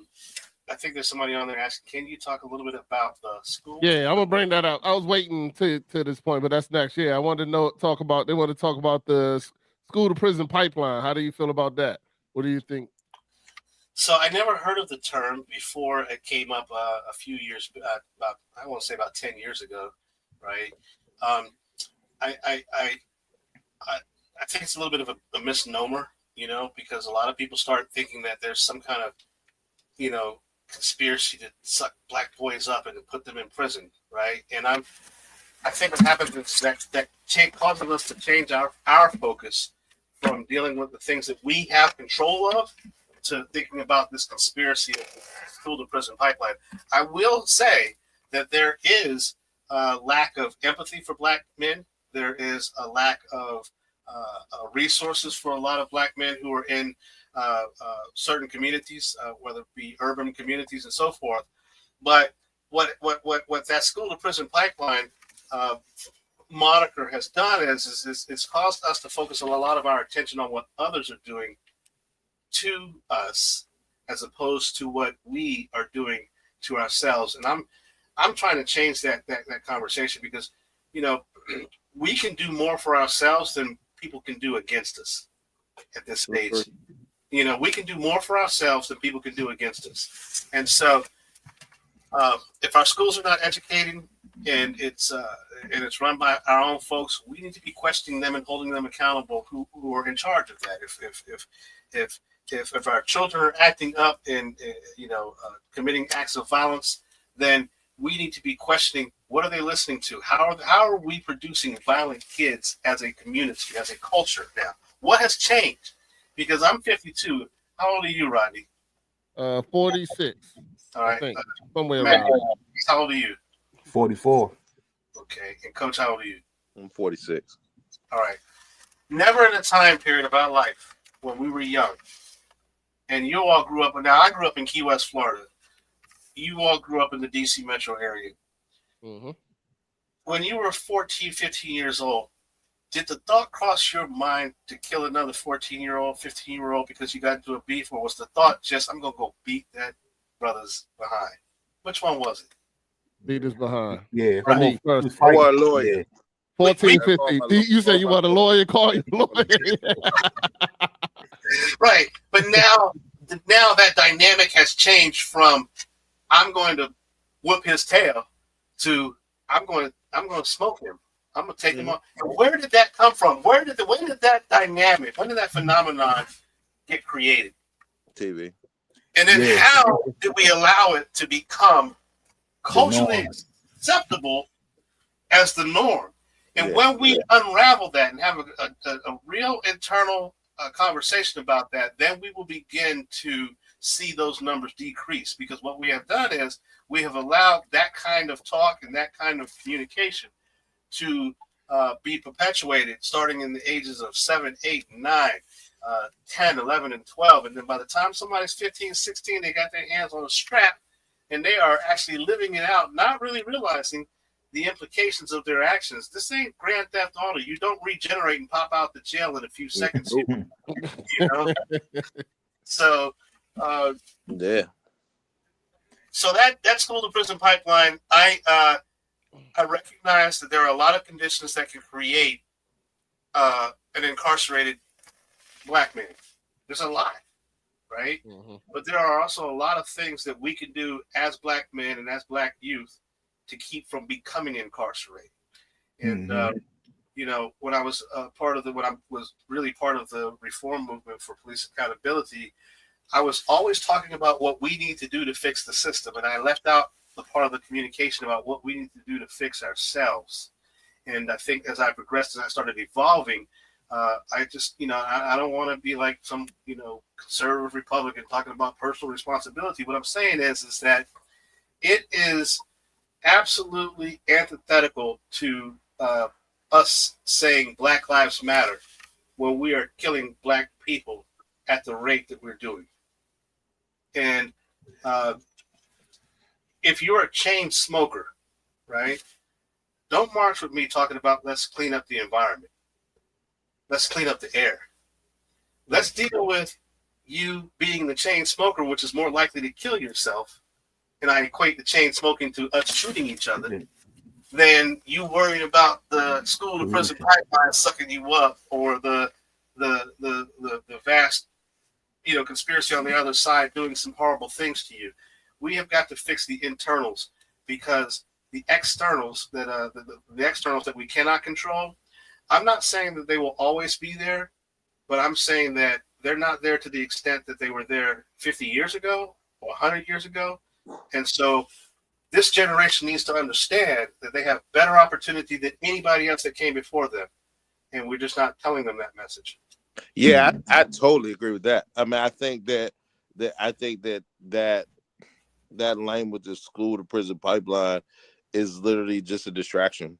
think there's somebody on there asking, can you talk a little bit about the school? Yeah, I'm gonna bring that up. I was waiting to this point, but that's next. Yeah, I wanted to they want to talk about the school to prison pipeline. How do you feel about that? What do you think? So I never heard of the term before it came up a few years, I want to say about 10 years ago, right? I think it's a little bit of a misnomer, because a lot of people start thinking that there's some kind of, conspiracy to suck black boys up and to put them in prison, right? And I think what happens is that causes us to change our focus from dealing with the things that we have control of to thinking about this conspiracy of the school to prison pipeline. I will say that there is a lack of empathy for black men. There is a lack of resources for a lot of black men who are in certain communities, whether it be urban communities and so forth. But what that school to prison pipeline moniker has done is it's caused us to focus a lot of our attention on what others are doing to us as opposed to what we are doing to ourselves. And I'm trying to change that conversation because, we can do more for ourselves than people can do against us at this stage. We can do more for ourselves than people can do against us. And so if our schools are not educating and it's run by our own folks, we need to be questioning them and holding them accountable who are in charge of that. If our children are acting up and committing acts of violence, then we need to be questioning, what are they listening to? How are we producing violent kids as a community, as a culture now? What has changed? Because I'm 52. How old are you, Rodney? 46. All right. I think. Somewhere Matt, around. how old are you? 44. Okay. And Coach, how old are you? I'm 46. All right. Never in a time period of our life when we were young, and you all grew up, now I grew up in Key West, Florida. You all grew up in the DC metro area. Mm-hmm. When you were 14, 15 years old, did the thought cross your mind to kill another 14-year-old, 15-year-old because you got into a beef, or was the thought just, I'm going to go beat that brother's behind? Which one was it? Beat his behind. Yeah. Right. I want a lawyer. Yeah. 14, 15. You said you want a lawyer, call your lawyer. Right. But now that dynamic has changed from I'm going to whoop his tail to I'm going to smoke him. I'm going to take him on. Where did that come from? When did that dynamic, when did that phenomenon get created? TV. And then how did we allow it to become culturally acceptable as the norm? And when we unravel that and have a real internal conversation about that, then we will begin to see those numbers decrease. Because what we have done is we have allowed that kind of talk and that kind of communication to be perpetuated starting in the ages of 7, 8, 9, 10, 11, and 12. And then by the time somebody's 15, 16, they got their hands on a strap and they are actually living it out, not really realizing the implications of their actions. This ain't Grand Theft Auto. You don't regenerate and pop out the jail in a few seconds. You know? So, yeah. So that school to prison pipeline, I recognize that there are a lot of conditions that can create an incarcerated black man. There's a lot, right? Mm-hmm. But there are also a lot of things that we can do as black men and as black youth to keep from becoming incarcerated. And you know, when I was when I was really part of the reform movement for police accountability, I was always talking about what we need to do to fix the system, and I left out the part of the communication about what we need to do to fix ourselves. And I think as I progressed, as I started evolving, I just, you know, I don't want to be like some, you know, conservative Republican talking about personal responsibility. What I'm saying is that it is absolutely antithetical to us saying Black Lives Matter when we are killing black people at the rate that we're doing. And if you're a chain smoker, right, don't march with me talking about let's clean up the environment. Let's clean up the air. Let's deal with you being the chain smoker, which is more likely to kill yourself. And I equate the chain smoking to us shooting each other than you worrying about the school to prison pipeline sucking you up, or the vast, you know, conspiracy on the other side doing some horrible things to you. We have got to fix the internals, because the externals that the externals that we cannot control, I'm not saying that they will always be there, but I'm saying that they're not there to the extent that they were there 50 years ago or 100 years ago. And so this generation needs to understand that they have better opportunity than anybody else that came before them. And we're just not telling them that message. Yeah, I totally agree with that. I mean, I think that lane with the school to prison pipeline is literally just a distraction.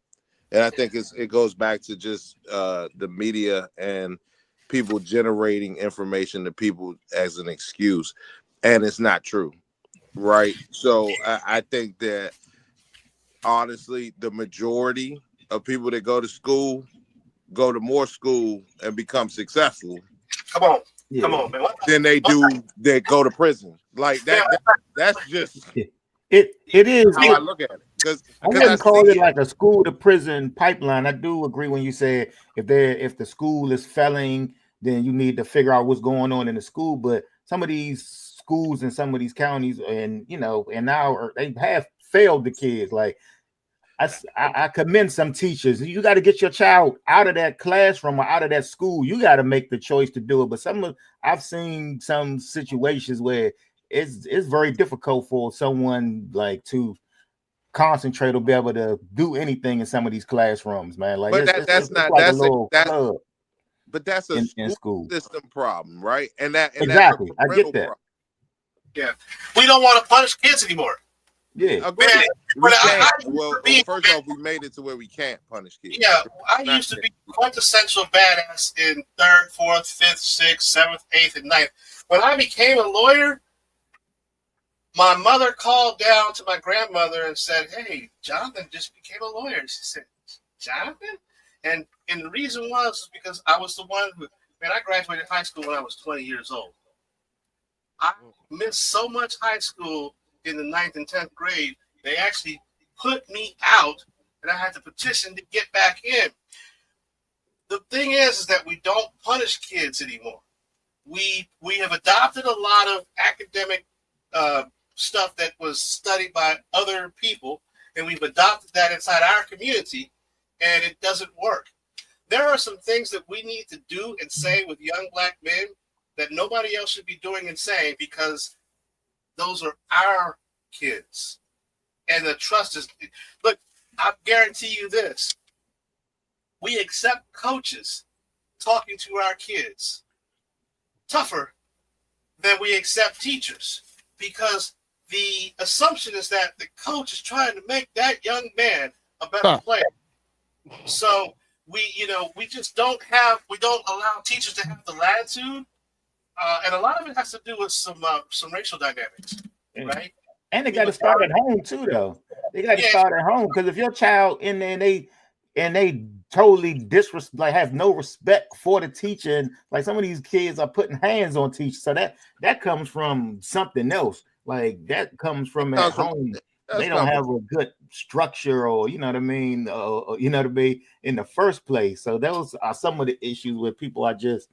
And I think it goes back to just the media and people generating information to people as an excuse. And it's not true, right? So I think that, honestly, the majority of people that go to more school and become successful. Come on, man. Than they do that go to prison. Like that. That's just it is how I look at it. I wouldn't call it like a school to prison pipeline. I do agree when you say if the school is failing, then you need to figure out what's going on in the school. But some of these schools in some of these counties, and you know, and now they have failed the kids. Like I commend some teachers. You got to get your child out of that classroom or out of that school. You got to make the choice to do it. But I've seen some situations where it's very difficult for someone like to concentrate or be able to do anything in some of these classrooms, man. Like, but that's a school system problem, right? And exactly, I get that. Problem. Yeah, we don't want to punish kids anymore. Yeah, first off, we made it to where we can't punish kids. Yeah, I used to be quintessential badass in 3rd, 4th, 5th, 6th, 7th, 8th, and 9th. When I became a lawyer, my mother called down to my grandmother and said, "Hey, Jonathan just became a lawyer." She said, "Jonathan?" And the reason was because I was the one who, man, I graduated high school when I was 20 years old. I missed so much high school in the 9th and 10th grade. They actually put me out, and I had to petition to get back in. The thing is that we don't punish kids anymore. We have adopted a lot of academic stuff that was studied by other people, and we've adopted that inside our community, and it doesn't work. There are some things that we need to do and say with young black men that nobody else should be doing and saying, because those are our kids. And the trust is, look, I guarantee you this. We accept coaches talking to our kids tougher than we accept teachers, because the assumption is that the coach is trying to make that young man a better player. So we don't allow teachers to have the latitude, and a lot of it has to do with some racial dynamics, right? And they got to start at home too, though. They got to start at home because if your child in there and they totally disrespect, like have no respect for the teacher, and like some of these kids are putting hands on teachers, so that comes from something else. Like that comes from at home. They don't have a good structure, or you know what I mean, you know what I mean, in the first place. So those are some of the issues where people are just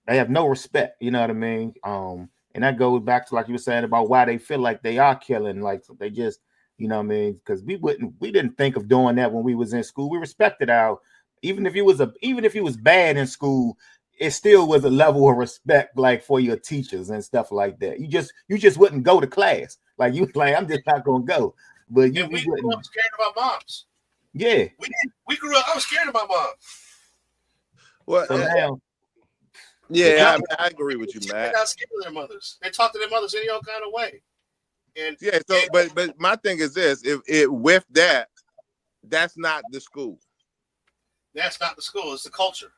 they have no respect. You know what I mean? And that goes back to like you were saying about why they feel like they are killing, like they just, you know what I mean? Because we didn't think of doing that when we was in school. We respected even if he was bad in school, it still was a level of respect, like for your teachers and stuff like that. You just wouldn't go to class. Like you like, I'm just not gonna go. But we grew up scared of our moms. Yeah. We grew up, I was scared of my mom. Well, so now, yeah, I agree with you, Matt. They're not scared of their mothers. They talk to their mothers any old kind of way. And yeah, so but my thing is this: if it with that, that's not the school. That's not the school. It's the culture.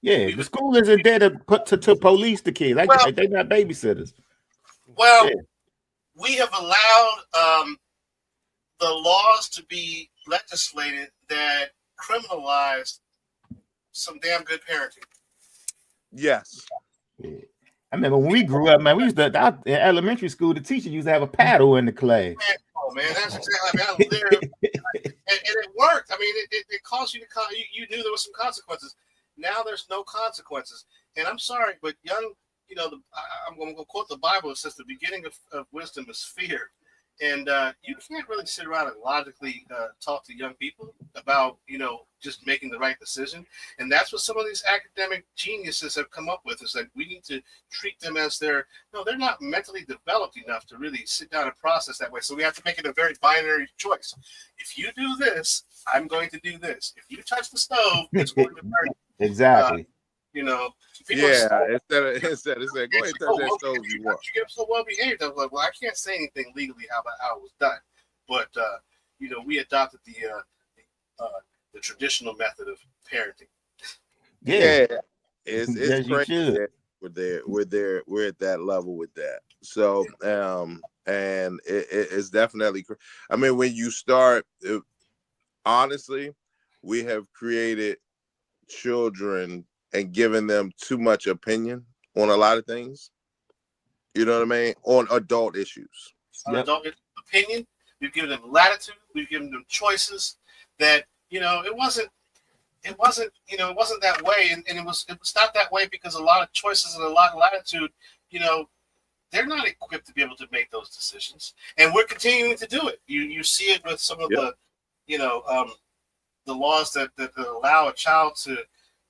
Yeah, the school isn't there to put to police the kids. Like they're not babysitters. Well, we have allowed the laws to be legislated that criminalized some damn good parenting. Yes. Yeah. I remember when we grew up, man, we used to in elementary school, the teacher used to have a paddle in the class. Oh man, that's exactly. I was there, and it worked. I mean, it caused you to. You knew there was some consequences. Now there's no consequences, and I'm sorry, but young, I'm going to quote the Bible. It says the beginning of wisdom is fear, and you can't really sit around and logically talk to young people about just making the right decision. And that's what some of these academic geniuses have come up with, is that we need to treat them as they're not mentally developed enough to really sit down and process that way. So we have to make it a very binary choice. If you do this, I'm going to do this. If you touch the stove, it's going to burn. Exactly. People instead of go ahead and touch that stove you want. You get so well behaved. I was like, well, I can't say anything legally how it was done, but we adopted the traditional method of parenting. Yeah, it's crazy that we're at that level with that. So and it's definitely. I mean, when you start, honestly, we have created children and given them too much opinion on a lot of things. You know what I mean? On adult issues. On adult opinion, we've given them latitude. We've given them choices that. It wasn't that way, and it was not that way because a lot of choices and a lot of latitude, they're not equipped to be able to make those decisions, and we're continuing to do it. You see it with some of the laws that allow a child to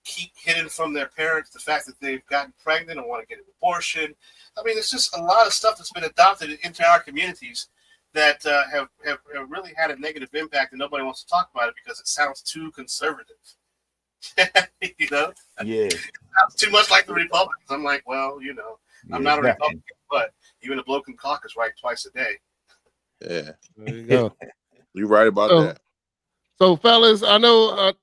keep hidden from their parents the fact that they've gotten pregnant or want to get an abortion. I mean, it's just a lot of stuff that's been adopted into our communities that have really had a negative impact, and nobody wants to talk about it because it sounds too conservative. Yeah. It sounds too much like the Republicans. I'm like, well, I'm not a Republican, but even a bloke in caucus right twice a day. Yeah. There you go. You're right about that. So, fellas, I know,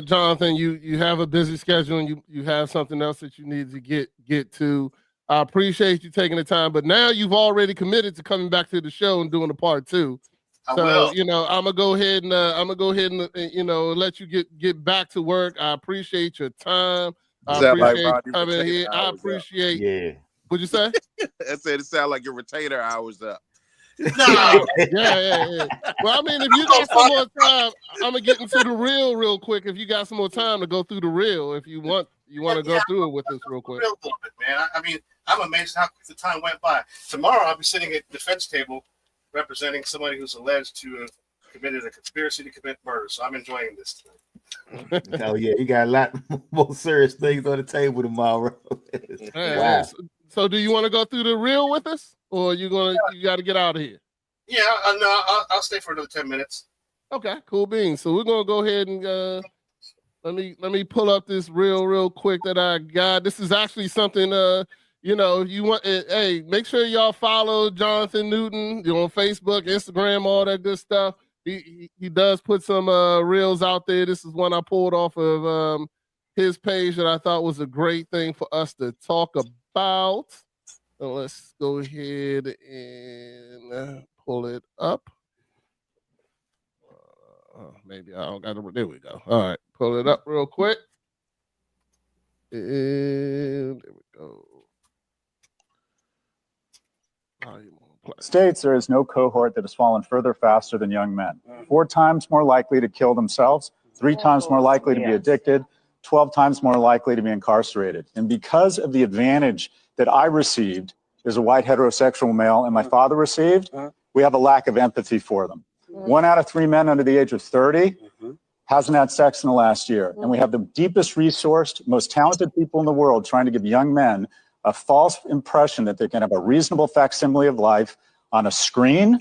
Jonathan, you have a busy schedule and you have something else that you need to get to. I appreciate you taking the time, but now you've already committed to coming back to the show and doing a part 2. I will. I'm gonna go ahead and let you get back to work. I appreciate your time. I appreciate you coming here. I appreciate. Yeah. What'd you say? I said it sounded like your retainer hours up. No. Yeah. Well, I mean, if you got some more time, I'm gonna get into the reel real quick. If you got some more time to go through the reel, if you want to go through it with us real quick. A little bit, man. I mean, I'm amazed how quick the time went by. Tomorrow, I'll be sitting at the defense table representing somebody who's alleged to have committed a conspiracy to commit murder. So I'm enjoying this tonight. Oh yeah, you got a lot more serious things on the table tomorrow. Wow. So do you want to go through the reel with us, or you got to get out of here? Yeah, I'll stay for another 10 minutes. Okay, cool beans. So we're gonna go ahead and let me pull up this reel real quick that I got. This is actually something you want. Hey, make sure y'all follow Johnathon Newton. You're on Facebook, Instagram, all that good stuff. He does put some reels out there. This is one I pulled off of his page that I thought was a great thing for us to talk about. So let's go ahead and pull it up. Maybe I don't got it. There we go. All right, pull it up real quick. And there we go. States, there is no cohort that has fallen further faster than young men. 4 times more likely to kill themselves, 3 times more likely to be addicted, 12 times more likely to be incarcerated. And because of the advantage that I received as a white heterosexual male and my father received, we have a lack of empathy for them. 1 out of 3 men under the age of 30 hasn't had sex in the last year. And we have the deepest resourced, most talented people in the world trying to give young men a false impression that they can have a reasonable facsimile of life on a screen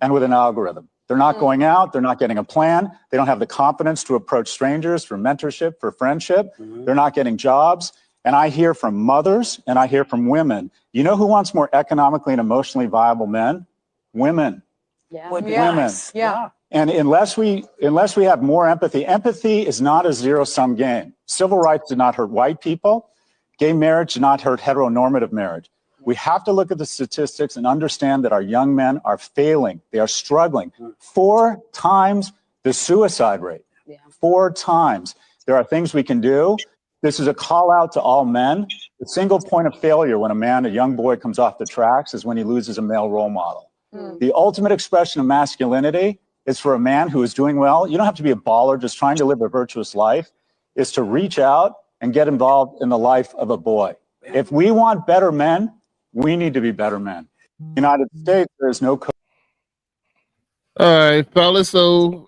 and with an algorithm. They're not going out. They're not getting a plan. They don't have the confidence to approach strangers for mentorship, for friendship. They're not getting jobs. And I hear from mothers and I hear from women. You know who wants more economically and emotionally viable men? Women. Yeah. Women. Yeah. And unless we have more empathy, empathy is not a zero-sum game. Civil rights did not hurt white people. Gay marriage did not hurt heteronormative marriage. We have to look at the statistics and understand that our young men are failing. They are struggling. 4 times the suicide rate. 4 times. There are things we can do. This is a call out to all men. The single point of failure when a young boy comes off the tracks is when he loses a male role model. The ultimate expression of masculinity is for a man who is doing well. You don't have to be a baller just trying to live a virtuous life, is to reach out and get involved in the life of a boy. If we want better men, we need to be better men. United States, there's no code. All right, fellas. So,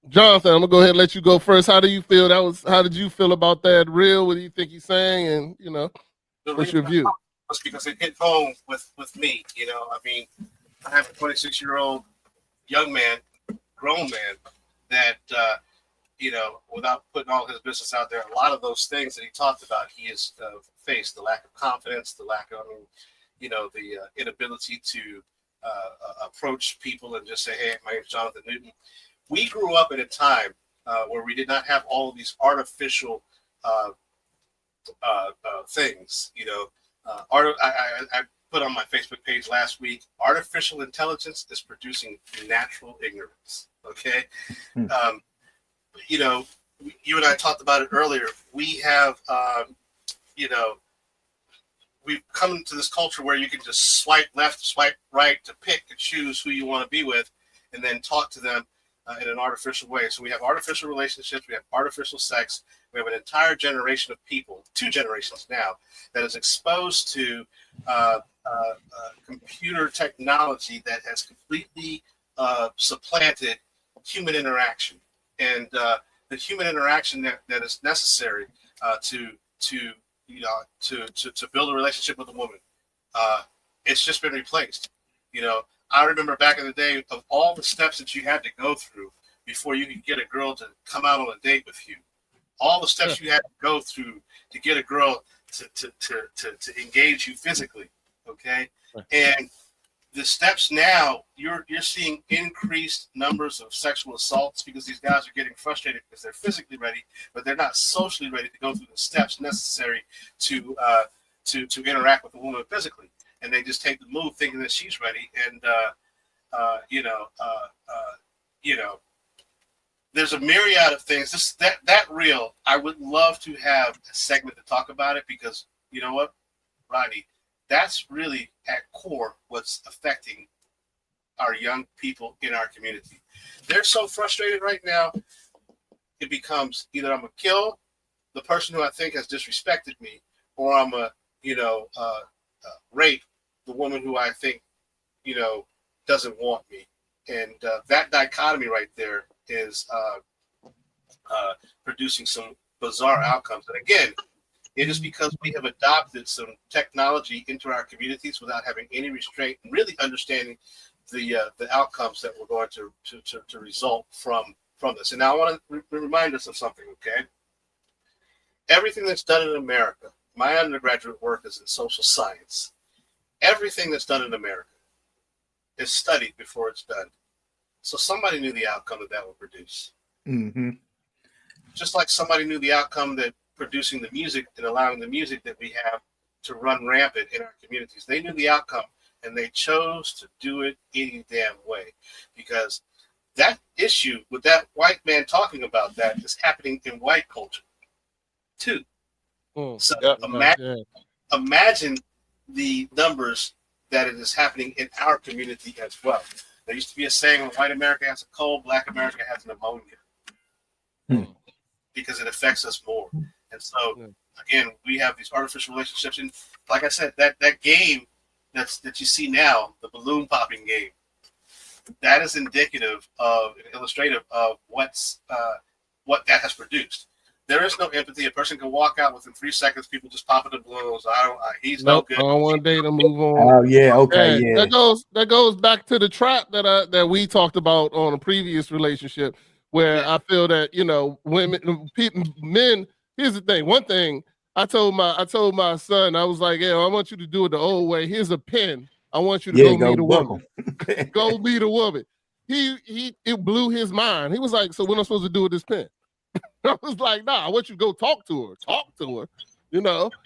Jonathan, I'm gonna go ahead and let you go first. How do you feel? How did you feel about that reel? What do you think he's saying? And what's your view? It's because it hit home with me. I mean, I have a 26-year-old young man, grown man, that without putting all his business out there, a lot of those things that he talked about, he has faced: the lack of confidence, the lack of, the inability to approach people and just say, "Hey, my name's Johnathon Newton." We grew up at a time where we did not have all of these artificial things. I put on my Facebook page last week: artificial intelligence is producing natural ignorance. Okay. You and I talked about it earlier. We have, we've come to this culture where you can just swipe left, swipe right to pick and choose who you want to be with, and then talk to them in an artificial way. So we have artificial relationships, we have artificial sex, we have an entire generation of people, 2 generations now, that is exposed to computer technology that has completely supplanted human interaction. And the human interaction that is necessary to build a relationship with a woman, it's just been replaced. I remember back in the day of all the steps that you had to go through before you could get a girl to come out on a date with you. All the steps you had to go through to get a girl to engage you physically. Okay, and the steps now, you're seeing increased numbers of sexual assaults because these guys are getting frustrated because they're physically ready, but they're not socially ready to go through the steps necessary to interact with a woman physically, and they just take the move thinking that she's ready. And there's a myriad of things. That reel, I would love to have a segment to talk about it, because you know what, Rodney, that's really at core what's affecting our young people in our community. They're so frustrated right now. It becomes either I'm gonna kill the person who I think has disrespected me, or I'm gonna rape the woman who I think doesn't want me. And that dichotomy right there is producing some bizarre outcomes. And again, it is because we have adopted some technology into our communities without having any restraint and really understanding the outcomes that we're going to result from this. And now I want to remind us of something, okay? Everything that's done in America, my undergraduate work is in social science. Everything that's done in America is studied before it's done. So somebody knew the outcome that would produce. Mm-hmm. Just like somebody knew the outcome that producing the music and allowing the music that we have to run rampant in our communities. They knew the outcome, and they chose to do it any damn way, because that issue with that white man talking about that is happening in white culture too. So imagine the numbers that it is happening in our community as well. There used to be a saying, when white America has a cold, black America has pneumonia, because it affects us more. And so, again, we have these artificial relationships. And like I said, that game that you see now, the balloon popping game, that is indicative of, illustrative of what that has produced. There is no empathy. A person can walk out within 3 seconds. People just popping the balloons. He's no good. On one day to move on. Oh yeah, okay, yeah. That goes back to the trap that we talked about on a previous relationship, where I feel that men. Here's the thing. One thing I told my son, I was like, "Yeah, I want you to do it the old way. Here's a pen. I want you to go meet a woman. Go meet a woman." It blew his mind. He was like, "So what am I supposed to do with this pen?" I was like, "Nah, I want you to go talk to her,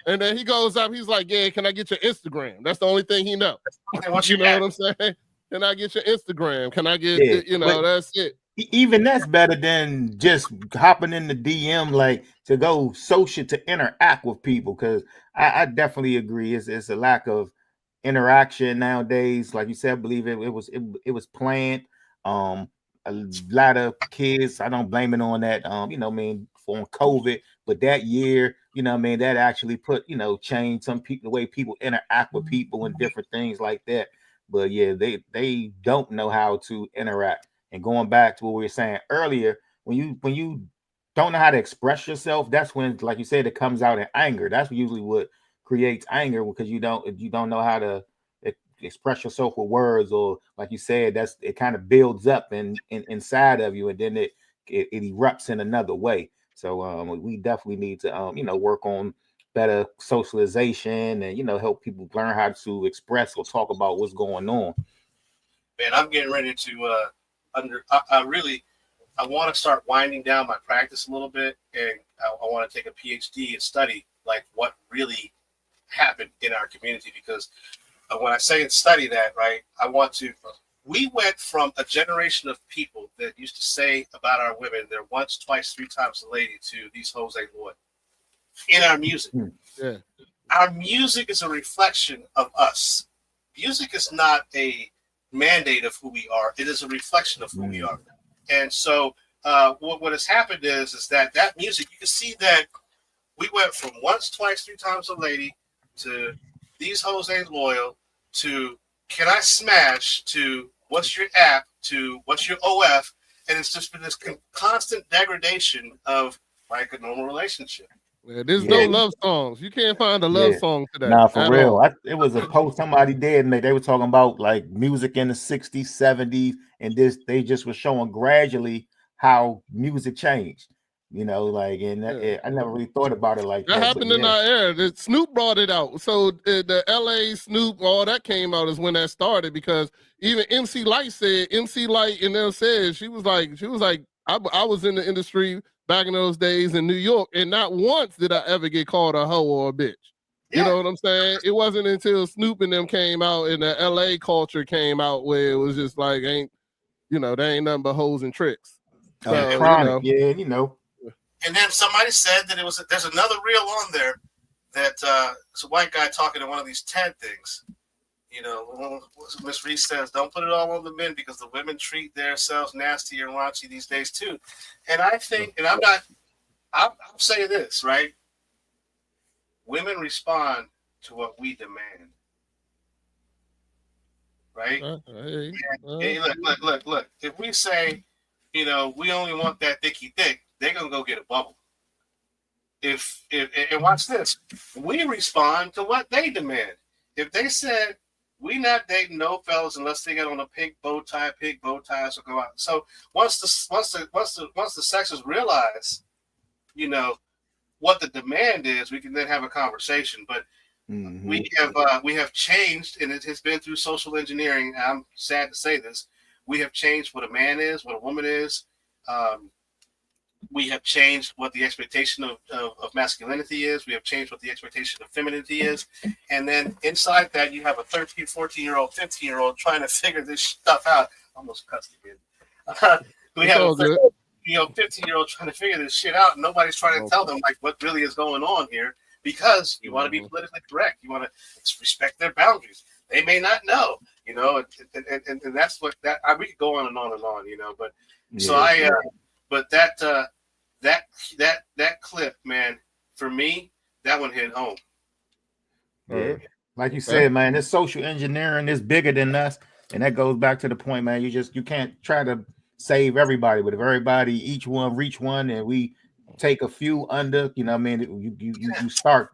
And then he goes up, he's like, "Yeah, can I get your Instagram?" That's the only thing he knows. You know what I'm saying? Can I get your Instagram? Can I get, that's it. Even that's better than just hopping in the DM, like to go social to interact with people. Because I definitely agree. It's a lack of interaction nowadays. Like you said, I believe it was planned. A lot of kids, I don't blame it on that, on COVID, but that year, that actually put, changed some people, the way people interact with people and different things like that. But yeah, they don't know how to interact. And going back to what we were saying earlier, when you don't know how to express yourself, that's when, like you said, it comes out in anger. That's usually what creates anger, because you don't know how to express yourself with words, or like you said, it kind of builds up inside of you, and then it erupts in another way. So we definitely need to work on better socialization and help people learn how to express or talk about what's going on. Man, I'm getting ready to I want to start winding down my practice a little bit, and I want to take a PhD and study like what really happened in our community, because when I say and study that, right, we went from a generation of people that used to say about our women, they're once, twice, 3 times a lady, to these hoes ain't loyal in our music. Yeah. Our music is a reflection of us. Music is not a mandate of who we are. It is a reflection of who we are. And so what has happened is that music, you can see that we went from once, twice, 3 times a lady to these hoes ain't loyal to can I smash to what's your app to what's your OF, and it's just been this constant degradation of like a normal relationship. Yeah, there's no love songs. You can't find a love song today. Nah, for real. It was a post somebody did, and they were talking about like music in the 60s, 70s, and they just were showing gradually how music changed. I never really thought about it like that. That happened in our era. Snoop brought it out. So the LA Snoop, all that came out is when that started, because even MC Lyte and them said she was like, I was in the industry back in those days in New York, and not once did I ever get called a hoe or a bitch. You know what I'm saying? It wasn't until Snoop and them came out and the LA culture came out where it was just like, they ain't nothing but hoes and tricks. So, chronic, And then somebody said that there's another reel on there that it's a white guy talking to one of these TED things. Miss Reese says, don't put it all on the men because the women treat themselves nasty and raunchy these days too. And I think, and I'm saying this, right? Women respond to what we demand. Right? Look. If we say, we only want that thicky thick, they're gonna go get a bubble. And watch this, we respond to what they demand. If they said we not dating no fellas unless they get on a pink bow tie, so go out. So once the sexes realize, what the demand is, we can then have a conversation. But we have changed, and it has been through social engineering. I'm sad to say this. We have changed what a man is, what a woman is. we have changed what the expectation of masculinity is. We have changed what the expectation of femininity is. And then inside that, you have a 13, 14-year-old, 15-year-old trying to figure this stuff out. Almost cussed again. We have a 15-year-old trying to figure this shit out. And nobody's trying to tell them like what really is going on here, because you want to be politically correct. You want to respect their boundaries. They may not know, you know, and that's what that we could go on and on and on, you know. But but that clip, man, for me, that one hit home. Yeah, like you said, man, this social engineering is bigger than us, and that goes back to the point, man. You can't try to save everybody, but if everybody, each one reach one, and we take a few under, you know what I mean, you start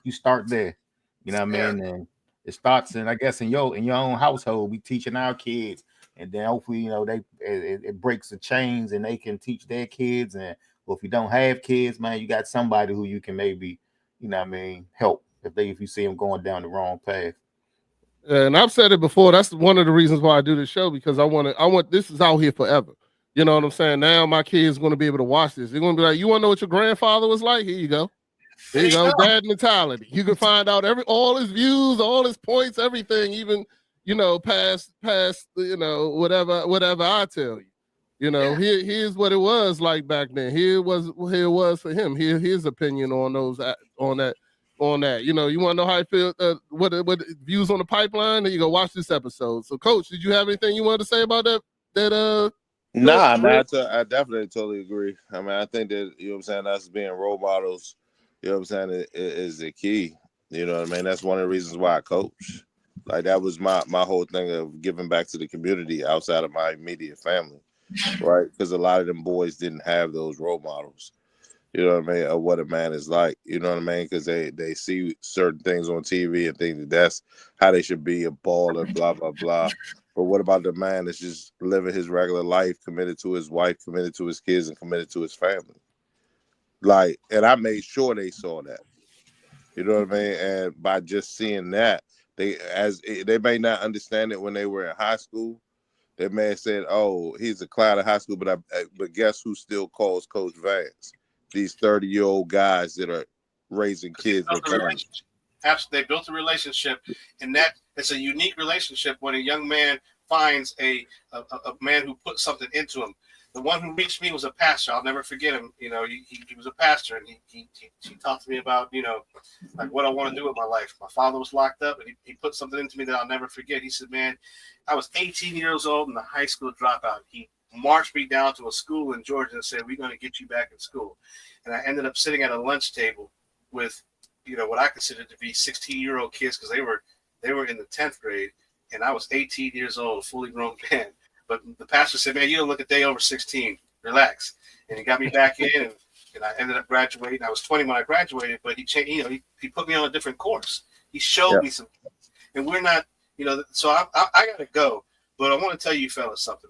there, you know what I mean, and it starts, and I guess in your own household, we teaching our kids, and then hopefully, you know, it breaks the chains, and they can teach their kids. And well, if you don't have kids, man, you got somebody who you can maybe, you know what I mean, help if you see them going down the wrong path. And I've said it before. That's one of the reasons why I do this show, because I want this is out here forever. You know what I'm saying? Now my kids going to be able to watch this. They're going to be like, you want to know what your grandfather was like? Here you go. There you go. Dad mentality. You can find out all his views, all his points, everything, even, you know, past, you know, whatever I tell you. You know, here's what it was like back then. Here it was for him. His opinion on that. You know, you want to know how I feel, what views on the pipeline? Then you go watch this episode. So, Coach, did you have anything you wanted to say about that? Nah, I definitely totally agree. I mean, I think that, you know what I'm saying, us being role models, you know what I'm saying, is the key. You know what I mean? That's one of the reasons why I coach. Like, that was my whole thing of giving back to the community outside of my immediate family, right? Because a lot of them boys didn't have those role models, you know what I mean, of what a man is like, you know what I mean? Because they see certain things on TV and think that's how they should be, a baller, blah, blah, blah. But what about the man that's just living his regular life, committed to his wife, committed to his kids, and committed to his family? Like, and I made sure they saw that. You know what I mean? And by just seeing that, they may not understand it when they were in high school. They may have said, "Oh, he's a clown in high school," but guess who still calls Coach Vance? These 30-year-old guys that are raising kids. Absolutely, they built a relationship, and that it's a unique relationship when a young man finds a man who put something into him. The one who reached me was a pastor. I'll never forget him. You know, he was a pastor, and he talked to me about, you know, like what I want to do with my life. My father was locked up, and he put something into me that I'll never forget. He said, "Man, I was 18 years old and a high school dropout. He marched me down to a school in Georgia and said, 'We're going to get you back in school.' And I ended up sitting at a lunch table with, you know, what I considered to be 16-year-old kids, because they were in the 10th grade, and I was 18 years old, a fully grown man. But the pastor said, 'Man, you don't look a day over 16. Relax.' And he got me back in, and I ended up graduating. I was 20 when I graduated, but he changed. You know, he put me on a different course. He showed me some things. And we're not, you know. So I got to go. But I want to tell you fellas something.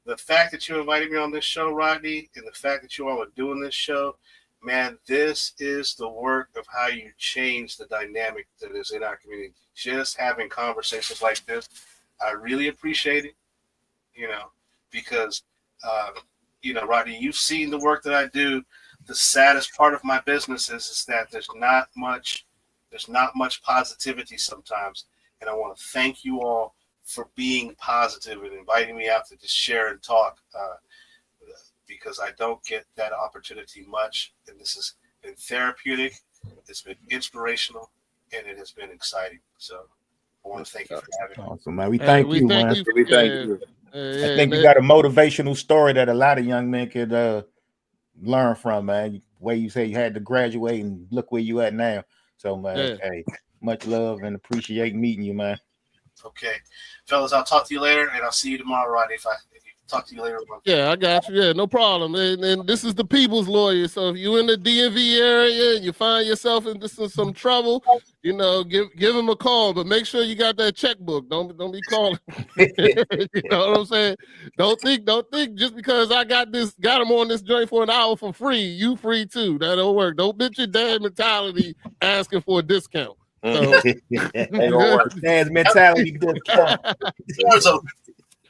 The fact that you invited me on this show, Rodney, and the fact that you all are doing this show, man, this is the work of how you change the dynamic that is in our community. Just having conversations like this, I really appreciate it. You know, because, you know, Rodney, you've seen the work that I do. The saddest part of my business is that there's not much positivity sometimes. And I want to thank you all for being positive and inviting me out to just share and talk, because I don't get that opportunity much. And this has been therapeutic. It's been inspirational, and it has been exciting. So I want to thank you for having me. Awesome, man. We thank you, man. We thank you. I think you got a motivational story that a lot of young men could learn from, man. The way you say you had to graduate and look where you at now. So, man, hey, much love and appreciate meeting you, man. Okay, fellas, I'll talk to you later, and I'll see you tomorrow, Rodney. If you talk to you later. Yeah, I got you. Yeah, no problem. And this is the people's lawyer. So if you're in the DMV area and you find yourself in some trouble, you know, give him a call, but make sure you got that checkbook. Don't be calling. You know what I'm saying? Don't think just because I got him on this joint for an hour for free, you free too. That don't work. Don't bitch your dad mentality asking for a discount. So, Dad's mentality.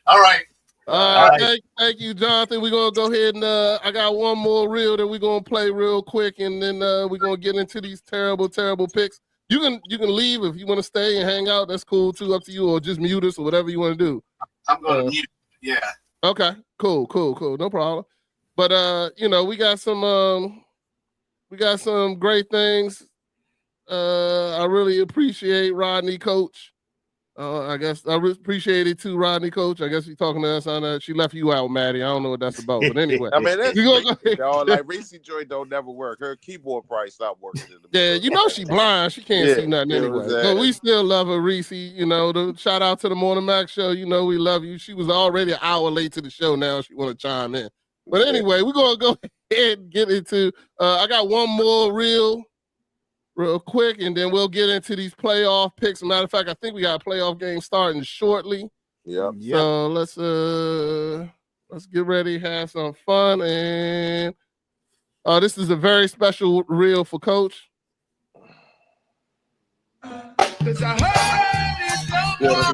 All right. Thank you, Jonathan. We're gonna go ahead and I got one more reel that we're gonna play real quick, and then we're gonna get into these terrible picks. You can leave if you want to stay and hang out. That's cool too, up to you, or just mute us or whatever you want to do. I'm gonna mute. Yeah. Okay. Cool. No problem. But we got some great things. I really appreciate Rodney, Coach. I guess I appreciate it too, Rodney, Coach. I guess you're talking to us on that. She left you out, Maddie. I don't know what that's about, but anyway. I mean, that's go like Reese Joy don't never work. Her keyboard probably stopped working. She blind. She can't see nothing anyway. But we still love her, Reese. The shout out to the Morning Max show. We love you. She was already an hour late to the show. Now she want to chime in. But anyway, we're gonna go ahead and get into. I got one more real quick, and then we'll get into these playoff picks. As a matter of fact, I think we got a playoff game starting shortly. Yep. So let's get ready, have some fun, and this is a very special reel for Coach.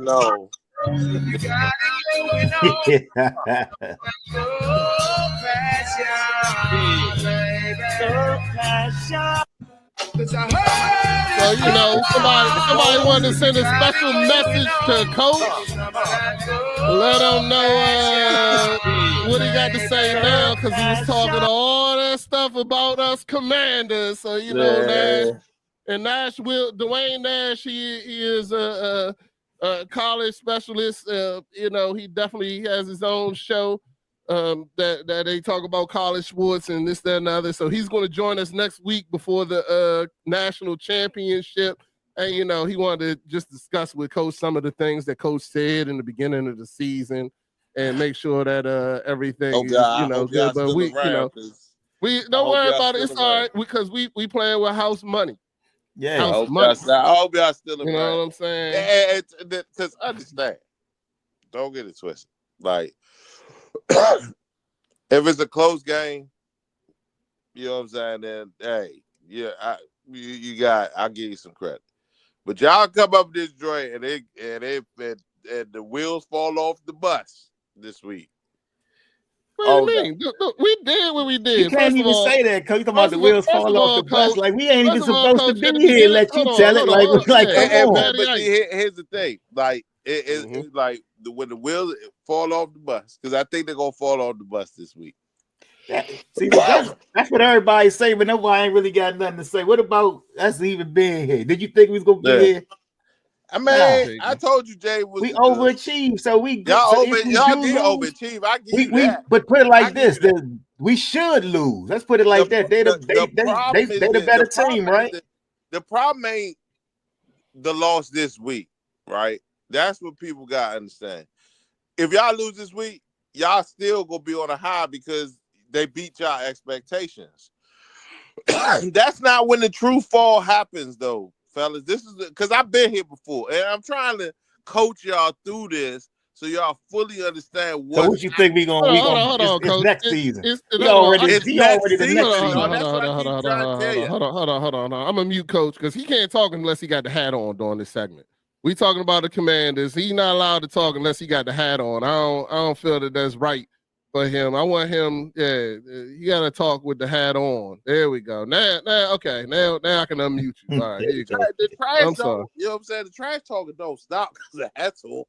No. So somebody wanted to send a special message to Coach. Let him know what he got to say now, because he was talking all that stuff about us Commanders. So Nash and Nashville, Dwayne Nash, he is a college specialist. He definitely has his own show. That they talk about college sports and this, that, and the other. So he's going to join us next week before the national championship. And, he wanted to just discuss with Coach some of the things that Coach said in the beginning of the season and make sure that everything is, good. But we don't worry about it. It's all right, because we playing with house money. Yeah. I hope y'all still around. You know what I'm saying? Because understand. Don't get it twisted. Like, if it's a close game, you know what I'm saying, then hey, yeah, I'll give you some credit. But y'all come up with this joint and the wheels fall off the bus this week. What do you mean? Look, we did what we did. You can't even say that, because you talking about the wheels fall off the bus. Like, we ain't even supposed to be here. Let you tell it. But see, here's the thing. Like, it's like when the wheels fall off the bus, because I think they're gonna fall off the bus this week. See, that's what everybody's saying, but nobody ain't really got nothing to say. What about us even being here? Did you think we was gonna be here? I mean, I told you, Jay, we overachieved, so we y'all did overachieve. I give you that. But put it like this: we should lose. Let's put it like that. They the better team, right? The problem ain't the loss this week, right? That's what people gotta understand. If y'all lose this week, y'all still gonna be on a high because they beat y'all expectations. That's not when the true fall happens, though, fellas. This is because I've been here before, and I'm trying to coach y'all through this so y'all fully understand what. So what you think we gonna? Hold on, it's next season. It's already the next season. Hold on. I'm gonna mute Coach because he can't talk unless he got the hat on during this segment. We talking about the Commanders. He's not allowed to talk unless he got the hat on. I don't feel that that's right for him. I want him. Yeah, you got to talk with the hat on. There we go. Now, okay. Now I can unmute you. All right, here you go. The trash talk, you know what I'm saying? The trash talking don't stop because the hat's on.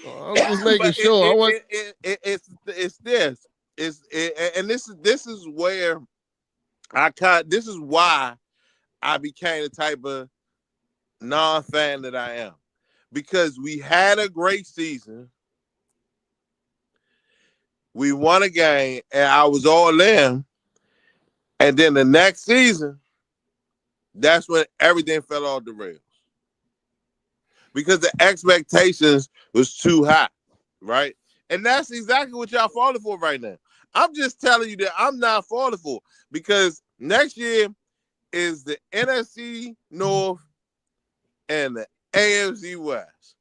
I'm just making sure. It's this. And this is where this is why I became the type of non-fan that I am. Because we had a great season. We won a game, and I was all in. And then the next season, that's when everything fell off the rails. Because the expectations was too high, right? And that's exactly what y'all falling for right now. I'm just telling you that I'm not falling for, because next year is the NFC North and the AFC West.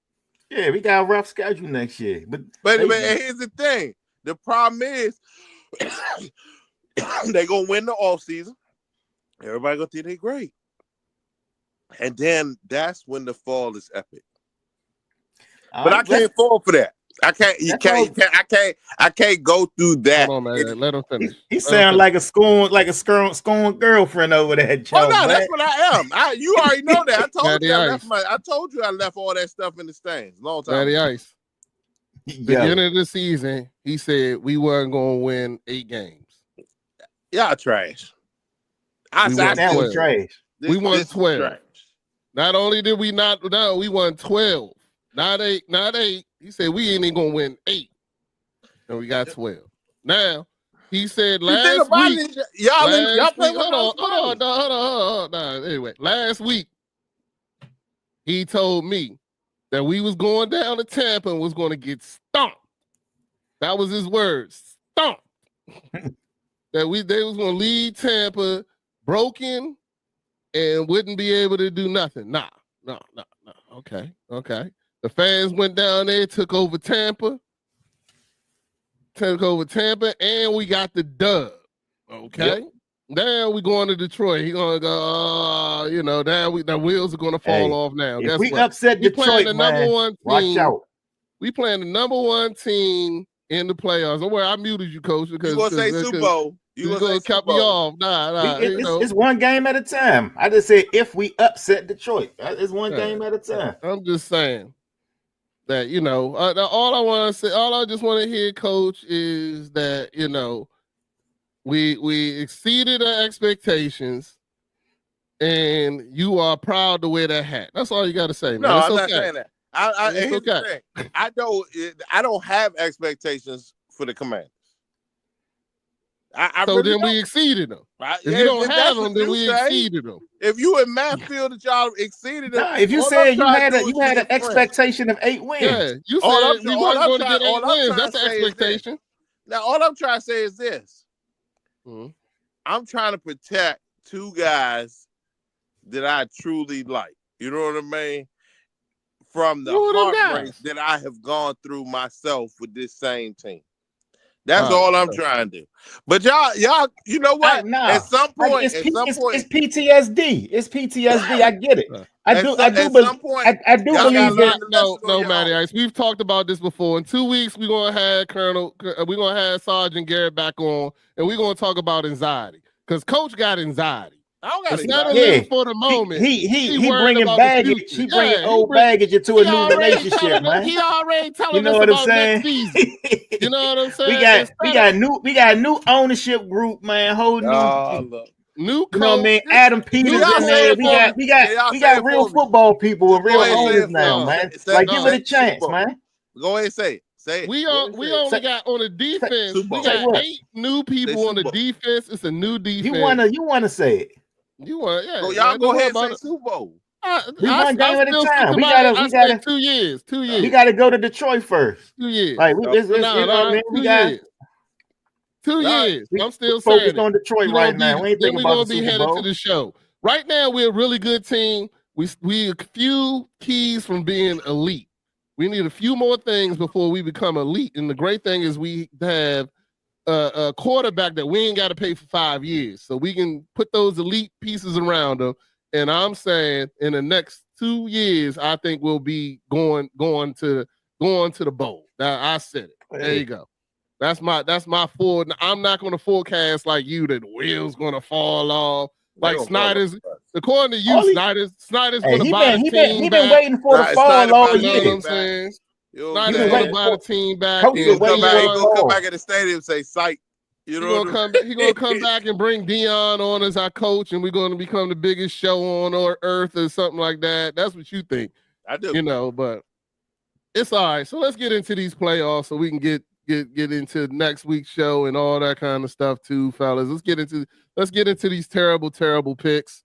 Yeah, we got a rough schedule next year. But here's the thing. The problem is they're going to win the offseason. Everybody going to think they're great. And then that's when the fall is epic. But I can't fall for that. I can't go through that. Hold on, man. Let him finish. He sound like a scorned girlfriend over there, Joe. Oh no, man. that's what I am. You already know that. I told Daddy you Ice. I told you I left all that stuff in the stands long time Daddy ago. Ice. Beginning of the season, he said we weren't going to win 8 games. Y'all trash. We won 12. Trash. We won 12. Trash. Not only did we not, no, we won 12. Not 8. Not 8. He said we ain't even going to win 8. And we got 12. Now, he said last week. Y'all play with hold on. Anyway, last week, he told me that we was going down to Tampa and was going to get stomped. That was his words. Stomped. They was going to leave Tampa broken and wouldn't be able to do nothing. Nah. Okay. The fans went down there, took over Tampa, and we got the dub. Okay. Yep. Now we going to Detroit. He gonna go. Now the wheels are gonna fall off. Now, if guess we what? upset Detroit, man, watch out. We playing the number 1 team in the playoffs. Don't worry, I muted you, Coach, because you gonna say Super Bowl. You gonna cut me off? Nah. It's one game at a time. I just said if we upset Detroit, it's one game at a time. I'm just saying that all I just want to hear, Coach, is that we exceeded our expectations, and you are proud to wear that hat. That's all you got to say, man. No, it's I'm okay. not saying that. It's okay. I don't have expectations for the Commanders. We exceeded them. If you don't have them, then we exceeded them. If you in my field that y'all exceeded them, if you said you had an expectation of 8 wins, yeah, you said we weren't going to get 8 wins. That's the expectation. Now, all I'm trying to say is this: I'm trying to protect 2 guys that I truly like. You know what I mean? From the heartbreak that I have gone through myself with this same team. That's all I'm trying to do. But y'all, you know what? At some point, it's PTSD. It's PTSD. I get it. I do believe that. No, Matty Ice. We've talked about this before. In 2 weeks, we're gonna have Sergeant Garrett back on, and we're gonna talk about anxiety because Coach got anxiety. I don't got it's not a living for the moment. He bringing baggage. He bringing old baggage into a new relationship, man. He already telling us about next season. You know what I'm saying? We got a new ownership group, man. Whole new coach. You know what I mean? Adam Peters in there. We got real football people and real owners now, man. Like give it a chance, man. Go ahead and say it. We only got on the defense. We got 8 new people on the defense. It's a new defense. You wanna say it? You want, yeah. So y'all go ahead and say Super Bowl. We one game at a time. We gotta 2 years. 2 years. We gotta go to Detroit first. 2 years. Like 2 years. 2 years. I'm still focused on Detroit right now. We ain't thinking about the Super Bowl. Then we're gonna be headed to the show. Right now, we're a really good team. We a few keys from being elite. We need a few more things before we become elite. And the great thing is we have a quarterback that we ain't got to pay for 5 years, so we can put those elite pieces around them. And I'm saying in the next 2 years, I think we'll be going to the bowl. Now I said it. There you go. That's my forward. I'm not going to forecast like you that the wheels going to fall off. Like Snyder's, according to you, Snyder's going to buy the team. He been waiting for the fall all year. You know what I'm saying? Snyder's going to buy the team back. He'll come back at the stadium and say, "Psych." He's gonna come back and bring Dion on as our coach, and we're going to become the biggest show on earth or something like that. That's what you think. I do. But it's all right. So let's get into these playoffs so we can get into next week's show and all that kind of stuff too, fellas. Let's get into these terrible picks.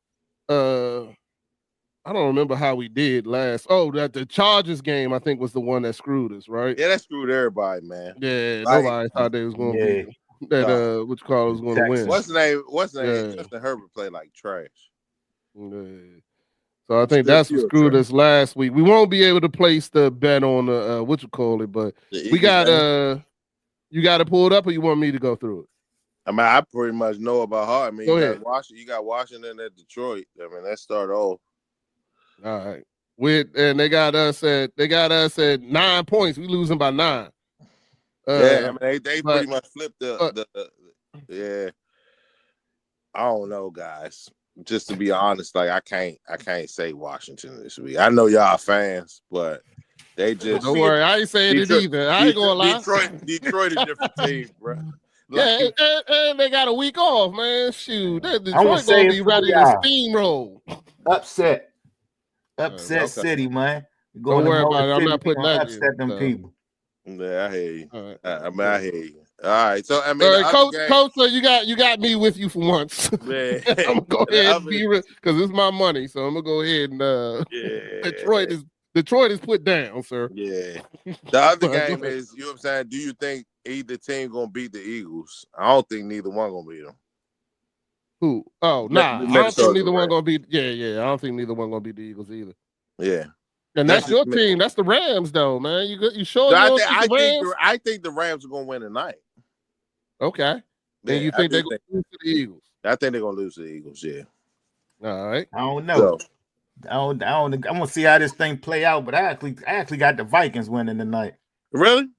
I don't remember how we did last. Oh, that the Chargers game I think was the one that screwed us, right? Yeah, that screwed everybody, man. Yeah, nobody thought they was going to be that. Which call was going to win? What's the name? Justin Herbert played like trash. Yeah. So I think that's what screwed us last week. We won't be able to place the bet on the but we got you got to pull it up, or you want me to go through it? I mean, I pretty much know about how. I mean, you got Washington at Detroit. I mean, let's start off. All right. and they got us at 9 points. We losing by 9. Yeah, I mean they pretty much flipped the yeah. I don't know, guys. Just to be honest, like I can't say Washington this week. I know y'all fans, but they just don't worry. I ain't saying it either. I ain't gonna lie. Detroit a different team, bro. Like, and they got a week off, man. Shoot, Detroit say gonna be ready to steamroll. Upset Okay. city, man. Don't worry about it. I'm not putting that in. Upset them people. Yeah, I hear you. All right. I hear you. All right, so I mean, Coach, so you got me with you for once. Man. I'm gonna go ahead and be real because it's my money, so I'm gonna go ahead and Detroit is put down, sir. Yeah. The other game is, you know what I'm saying? Do you think either team gonna beat the Eagles? I don't think neither one gonna beat them. Who? Oh, nah. I don't think neither one gonna beat. Yeah. I don't think neither one gonna beat the Eagles either. Yeah. And that's your team. That's the Rams, though, man. You sure? I think the Rams are gonna win tonight. Okay. Then you think they're gonna lose to the Eagles? I think they're gonna lose to the Eagles. Yeah. All right. I don't know. I'm gonna see how this thing play out, but I actually got the Vikings winning tonight. Really?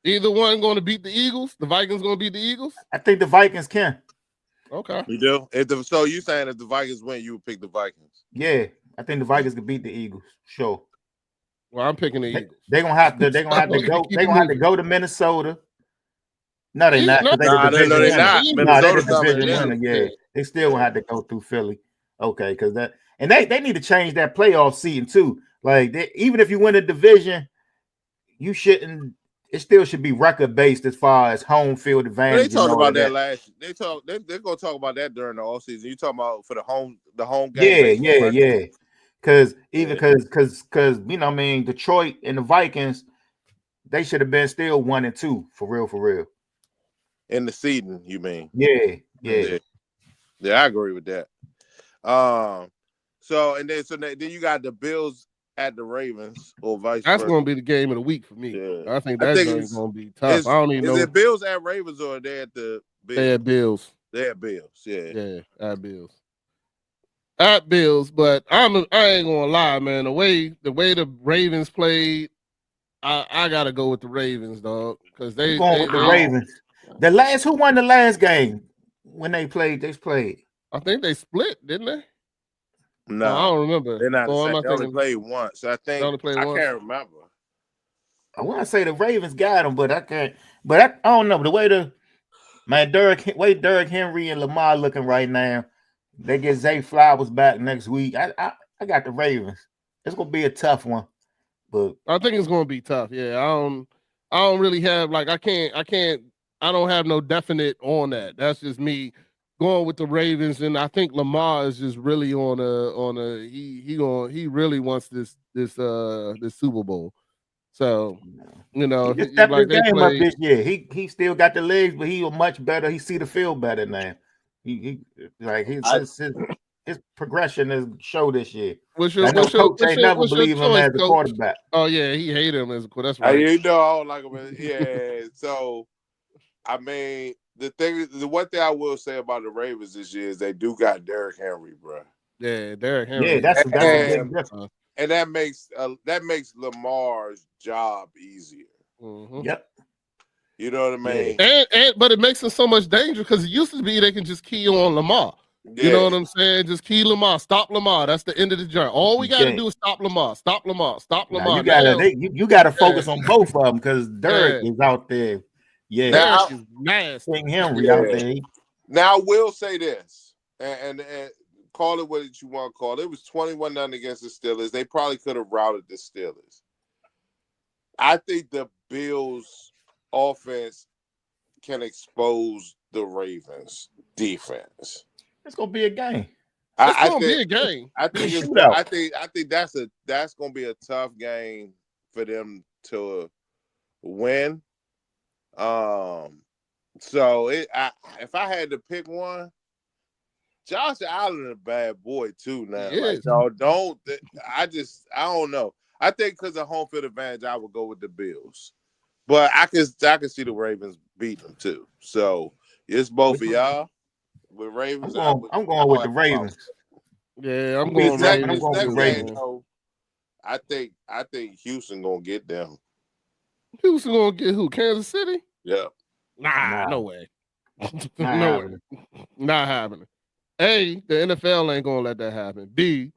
Either one going to beat the Eagles? The Vikings going to beat the Eagles? I think the Vikings can. Okay. You do? So you saying if the Vikings win, you would pick the Vikings? Yeah, I think the Vikings could beat the Eagles. Sure. Well, I'm picking the Eagles. They're gonna have to go. They're gonna have to go to Minnesota. No, they're not. No, they're not. Minnesota's division winner. Yeah, they still gonna have to go through Philly. Okay, because they need to change that playoff seating too. Like even if you win a division, you shouldn't. It still should be record based as far as home field advantage. They talked about that last. They're gonna talk about that during the offseason. You talking about for the home game? Yeah. Because because you know, I mean, Detroit and the Vikings, they should have been still 1 and 2 for real. In the seeding, you mean? Yeah. I agree with that. So then you got the Bills at the Ravens or vice versa. That's going to be the game of the week for me. Yeah. I think that's going to be tough. I don't even know. Is it Bills at Ravens or are they at the Bills? They're at Bills. They're at Bills. Yeah, at Bills. At Bills, but I ain't gonna lie, man. The way the Ravens played, I gotta go with the Ravens, dog. Because they with the Ravens. Who won the last game when they played? I think they split, didn't they? No, I don't remember. They're not. They only played once. So I think I can't remember. I want to say the Ravens got them, but I can't. But I don't know the way Derrick Henry and Lamar looking right now. They get Zay Flowers back next week. I got the Ravens. It's gonna be a tough one, but I think it's gonna be tough. Yeah, I don't really have I don't have no definite on that. That's just me going with the Ravens, and I think Lamar is just really he really wants this Super Bowl. So you know, he stepped his game up this year. He still got the legs, but he much better. He see the field better now. His progression is show this year. What's your never believe him as a quarterback. Oh yeah, he hated him as a quarterback. That's right. You know, I don't like him. Yeah. So I mean, the one thing I will say about the Ravens this year is they do got Derrick Henry, bro. Yeah, Derrick Henry. Yeah, that's a big difference. And that makes Lamar's job easier. Mm-hmm. Yep. You know what I mean? But it makes it so much dangerous because it used to be they can just key on Lamar. Yeah. You know what I'm saying? Just key Lamar, stop Lamar. That's the end of the journey. All we got to do is stop Lamar. You gotta focus on both of them because Derrick is out there. Yeah, Derrick is nasty. King Henry out there. Now I will say this, and call it what you want to call it. It was 21-0 against the Steelers. They probably could have routed the Steelers. I think the Bills offense can expose the Ravens defense. It's gonna be a game. It's gonna be a game. I think that's gonna be a tough game for them to win. So if I had to pick one, Josh Allen is a bad boy too now. I don't know. I think because of home field advantage, I would go with the Bills. But I can see the Ravens beat them too. So it's both of y'all with Ravens. I'm going with the Ravens. Yeah, I'm Be going second. I'm Raiders. going This with next Raiders. game, though, I think Houston gonna get them. Houston gonna get who? Kansas City? Yeah. Nah, Nah. no way. Not no happening. way. Not happening. A, the NFL ain't gonna let that happen. B,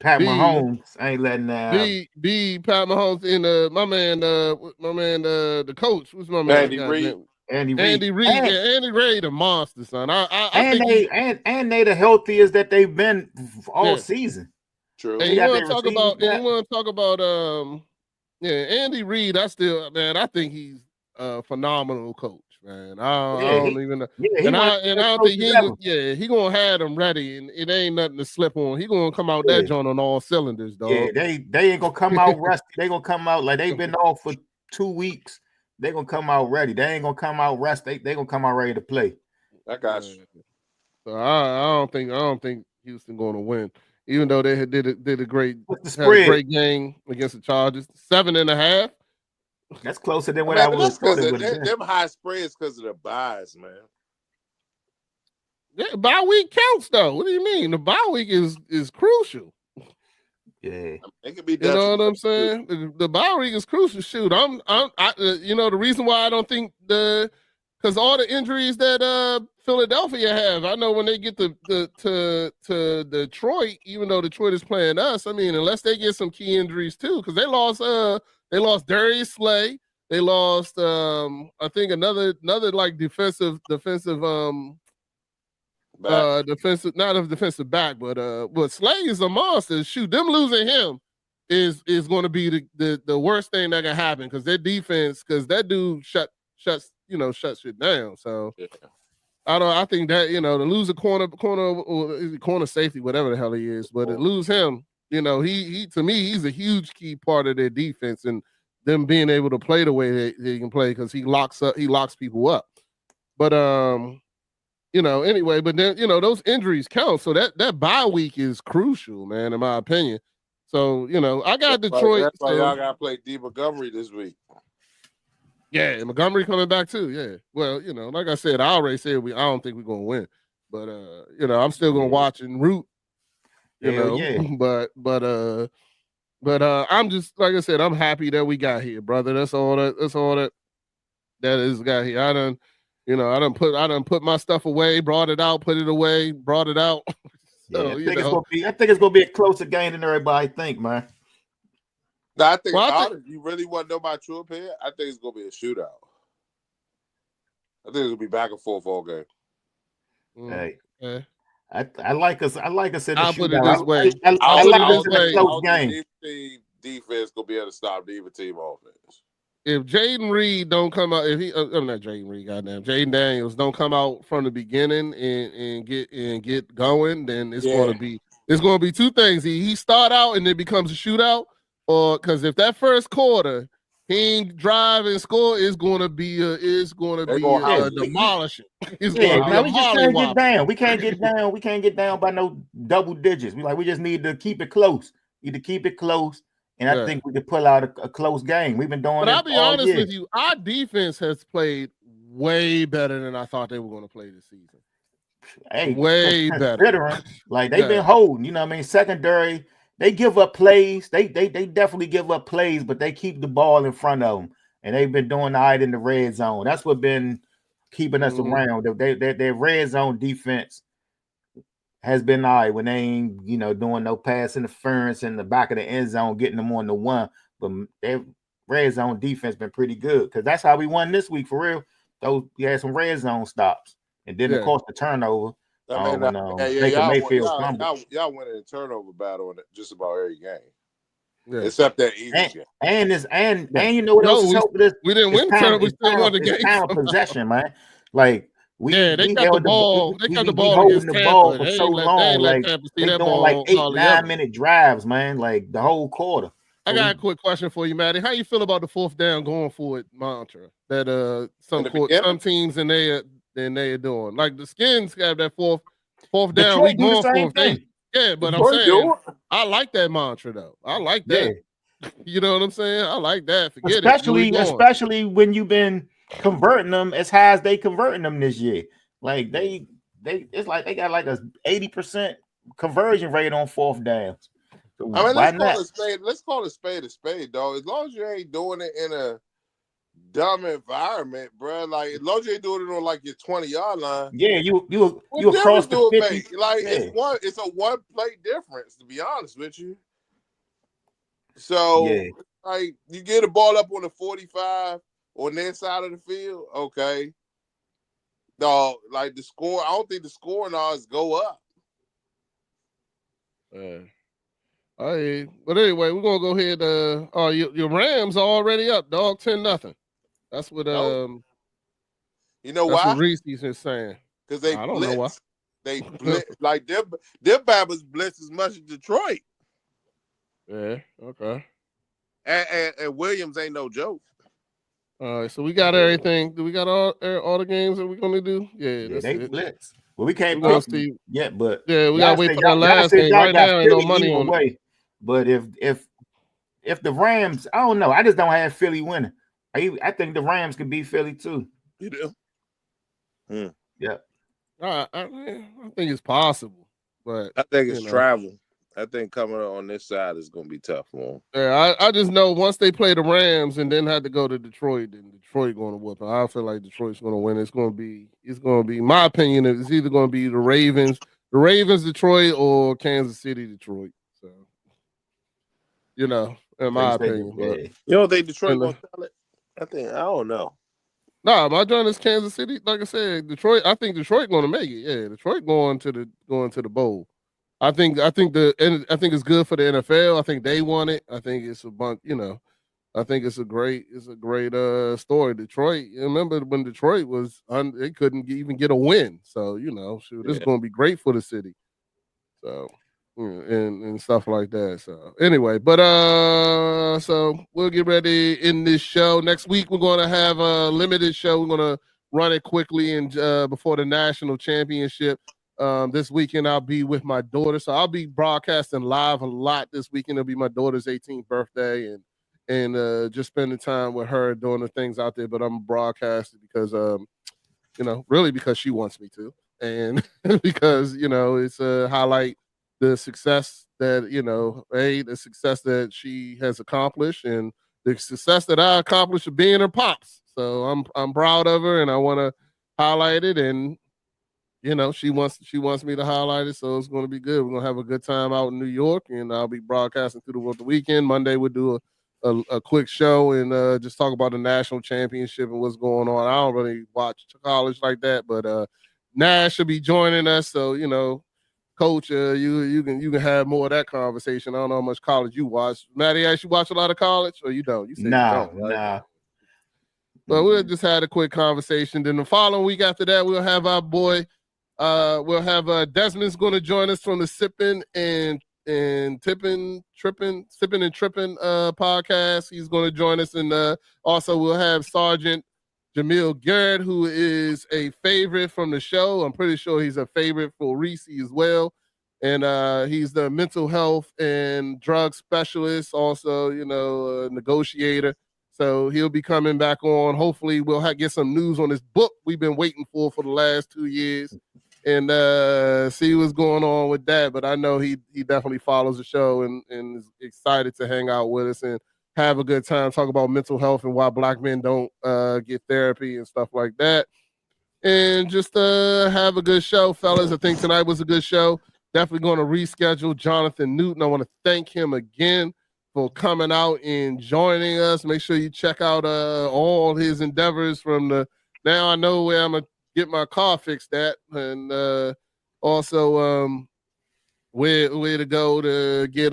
Pat B, Mahomes ain't letting that happen. B, Pat Mahomes and my man, the coach. What's my man? Andy Reid. Andy Reid. Andy Reid. Yeah, Andy Reid, a monster, son. I And think they the healthiest that they've been all season. True. And They you got want their to receivers talk about Andy Reid. I think he's a phenomenal coach, man. I don't even know. Yeah, he And went I don't think he gonna have them ready, and it ain't nothing to slip on. He gonna come out that joint on all cylinders, dog. Yeah, they ain't gonna come out rusty. They gonna come out like they've been off for 2 weeks. They gonna come out ready. They ain't gonna come out rest. They gonna come out ready to play. I got you. So I don't think Houston gonna win, even though they did a great game against the Chargers. 7.5. That's closer than what I would have thought it would have been. Them high spreads because of the buys, man. Yeah, bye week counts though. What do you mean? The bye week is crucial. Yeah, it could be. You know what I'm saying? The bye week is crucial. Shoot, the reason why I don't think because all the injuries that Philadelphia have, I know when they get to Detroit, even though Detroit is playing us, I mean, unless they get some key injuries too, because they lost Darius Slay, they lost I think another like defensive not a defensive back, but Slay is a monster. Shoot, them losing him is going to be the worst thing that can happen because their defense, because that dude shuts shit down. So I think that to lose a corner safety, whatever the hell he is, but to lose him, he to me he's a huge key part of their defense and them being able to play the way they can play because he locks people up. But anyway, but then those injuries count, so that bye week is crucial, man, in my opinion. So I got Detroit. That's why y'all got to play D. Montgomery this week. Yeah, Montgomery coming back too. Yeah, well, like I said, I already said I don't think we're gonna win, but I'm still gonna watch and root. But I'm just like I said, I'm happy that we got here, brother. That's all that is got here. I done put my stuff away, brought it out, put it away, brought it out. So, I think it's gonna be a closer game than everybody think, man. No, I think you really want to know my true opinion, I think it's gonna be a shootout. I think it's gonna be back and forth all game. Hey, I like us. I like us in the I'll shootout. put it this way. I like us in a close game. Defense gonna be able to stop the either team offense. If Jaden Reed don't come out, if he, I'm not Jaden Reed, goddamn, Jaden Daniels don't come out from the beginning and get going, then it's gonna be two things. He start out and it becomes a shootout, or because if that first quarter he ain't drive and score, it's gonna be demolishing. We just can't get down. We can't get down. We can't get down by no double digits. We just need to keep it close. And I think we could pull out a close game. We've been doing. But I'll be honest with you, our defense has played way better than I thought they were going to play this season. Hey, way better. Like they've been holding. You know what I mean? Secondary, they give up plays. They definitely give up plays, but they keep the ball in front of them, and they've been doing all right in the red zone. That's what been keeping us around. Their red zone defense has been all right when they ain't, doing no pass interference in the back of the end zone, getting them on the one. But their red zone defense been pretty good because that's how we won this week for real. We had some red zone stops, and then of course the turnover. Y'all winning a turnover battle in just about every game, except that easy game. And you know what else is helping us? We didn't win turnover. We still won the game. Time of possession, man. Like. They got the ball. They got the ball holding the ball for they so long. Like they doing like 8-9 minute drives, man. Like the whole quarter. I got a quick question for you, Matty. How you feel about the fourth down going for it mantra that some teams and they are doing? Like the Skins have that fourth down. We going fourth down. Yeah, but I'm saying I like that mantra though. I like that. Yeah. You know what I'm saying? I like that. Especially when you've been converting them as high as they converting them this year. Like it's like they got like a 80% conversion rate on fourth downs. So I mean, why not? let's call it a spade, dog. As long as you ain't doing it in a dumb environment, bro. Like as long as you ain't doing it on like your 20-yard line. Yeah, you What across difference the do it 50. make? Like Yeah. it's a one play difference, to be honest with you. So Yeah. like you get a ball up on the 45 on their side of the field, okay. Dog, like the score, I don't think the scoring odds go up. All right. But anyway, we're gonna go ahead. Your Rams are already up, dog, 10-0. That's what You know that's why? what Reese is saying. Because they I don't know why. blitz. They blitz like their Babbers blitz as much as Detroit. Yeah, okay. And Williams ain't no joke. All right, so we got everything. Do we got all the games that we're gonna do? Yeah, that's they it. blitz. Well, we can't We're gonna pick see. yet, but Yeah, we gotta wait for that last game. y'all Right got now, ain't no Philly money either on it. way. But if the Rams, I don't know. I just don't have Philly winning. I think the Rams could beat Philly too. You do? Yeah. I think it's possible, but I think it's travel. I think coming on this side is going to be tough for them. Yeah, I just know once they play the Rams and then had to go to Detroit, then Detroit going to whoop them. I feel like Detroit's going to win. It's going to be. My opinion is it's either going to be the Ravens, Detroit, or Kansas City, Detroit. So, in my opinion, but you don't think Detroit going to sell it? I don't know. Nah, my joint is Kansas City. Like I said, Detroit. I think Detroit going to make it. Yeah, Detroit going to the bowl. I think it's good for the NFL. I think they want it. I think it's a bunch. I think it's a great story. Detroit. You remember when Detroit was they couldn't even get a win. So this is going to be great for the city. So and stuff like that. So anyway, but so we'll get ready in this show. Next week we're going to have a limited show. We're going to run it quickly and before the national championship. This weekend I'll be with my daughter, so I'll be broadcasting live a lot this weekend. It'll be my daughter's 18th birthday, and just spending time with her, doing the things out there. But I'm broadcasting because really because she wants me to, and because it's highlight the success that the success that she has accomplished, and the success that I accomplished of being her pops. So I'm proud of her, and I want to highlight it. And she wants me to highlight it, so it's going to be good. We're going to have a good time out in New York, and I'll be broadcasting through the weekend. Monday we'll do a quick show and just talk about the national championship and what's going on. I don't really watch college like that, but Nash should be joining us, so Coach, you can have more of that conversation. I don't know how much college you watch. Matty, you watch a lot of college, or you don't? You said you don't, right? Nah. But we'll just had a quick conversation. Then the following week after that, we'll have our boy. We'll have Desmond's going to join us from the Sippin' and Trippin' podcast. He's going to join us, and also we'll have Sergeant Jamil Garrett, who is a favorite from the show. I'm pretty sure he's a favorite for Reese as well, and he's the mental health and drug specialist, also negotiator. So he'll be coming back on. Hopefully, we'll get some news on this book we've been waiting for the last 2 years, and see what's going on with that. But I know he definitely follows the show and is excited to hang out with us and have a good time, talk about mental health and why Black men don't get therapy and stuff like that. And just have a good show, fellas. I think tonight was a good show. Definitely going to reschedule Johnathon Newton. I want to thank him again for coming out and joining us. Make sure you check out all his endeavors from now I know where I'm going to get my car fixed at, and also where to go to get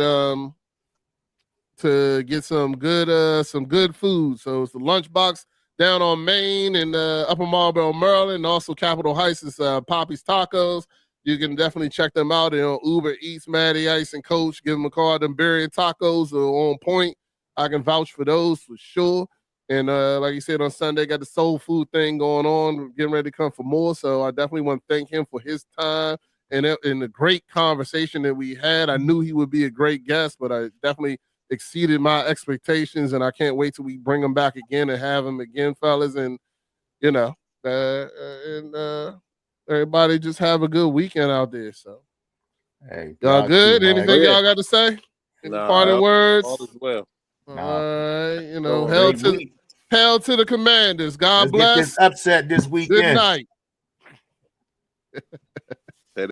some good food. So it's the Lunchbox down on Main and Upper Marlboro, Maryland, and also Capitol Heights is Poppy's Tacos. You can definitely check them out. Uber Eats, Matty Ice, and Coach. Give them a call. Them Berry Tacos are on point. I can vouch for those for sure. And like you said, on Sunday, got the soul food thing going on. Getting ready to come for more. So I definitely want to thank him for his time and the great conversation that we had. I knew he would be a great guest, but I definitely exceeded my expectations. And I can't wait till we bring him back again and have him again, fellas. And, everybody just have a good weekend out there. So Hey, Y'all y'all good? too, man. Anything y'all got to say? Any parting words? All is well. All Nah. right, you know, Great week. hell to the Commanders. God Let's get bless. this upset this Good weekend. night.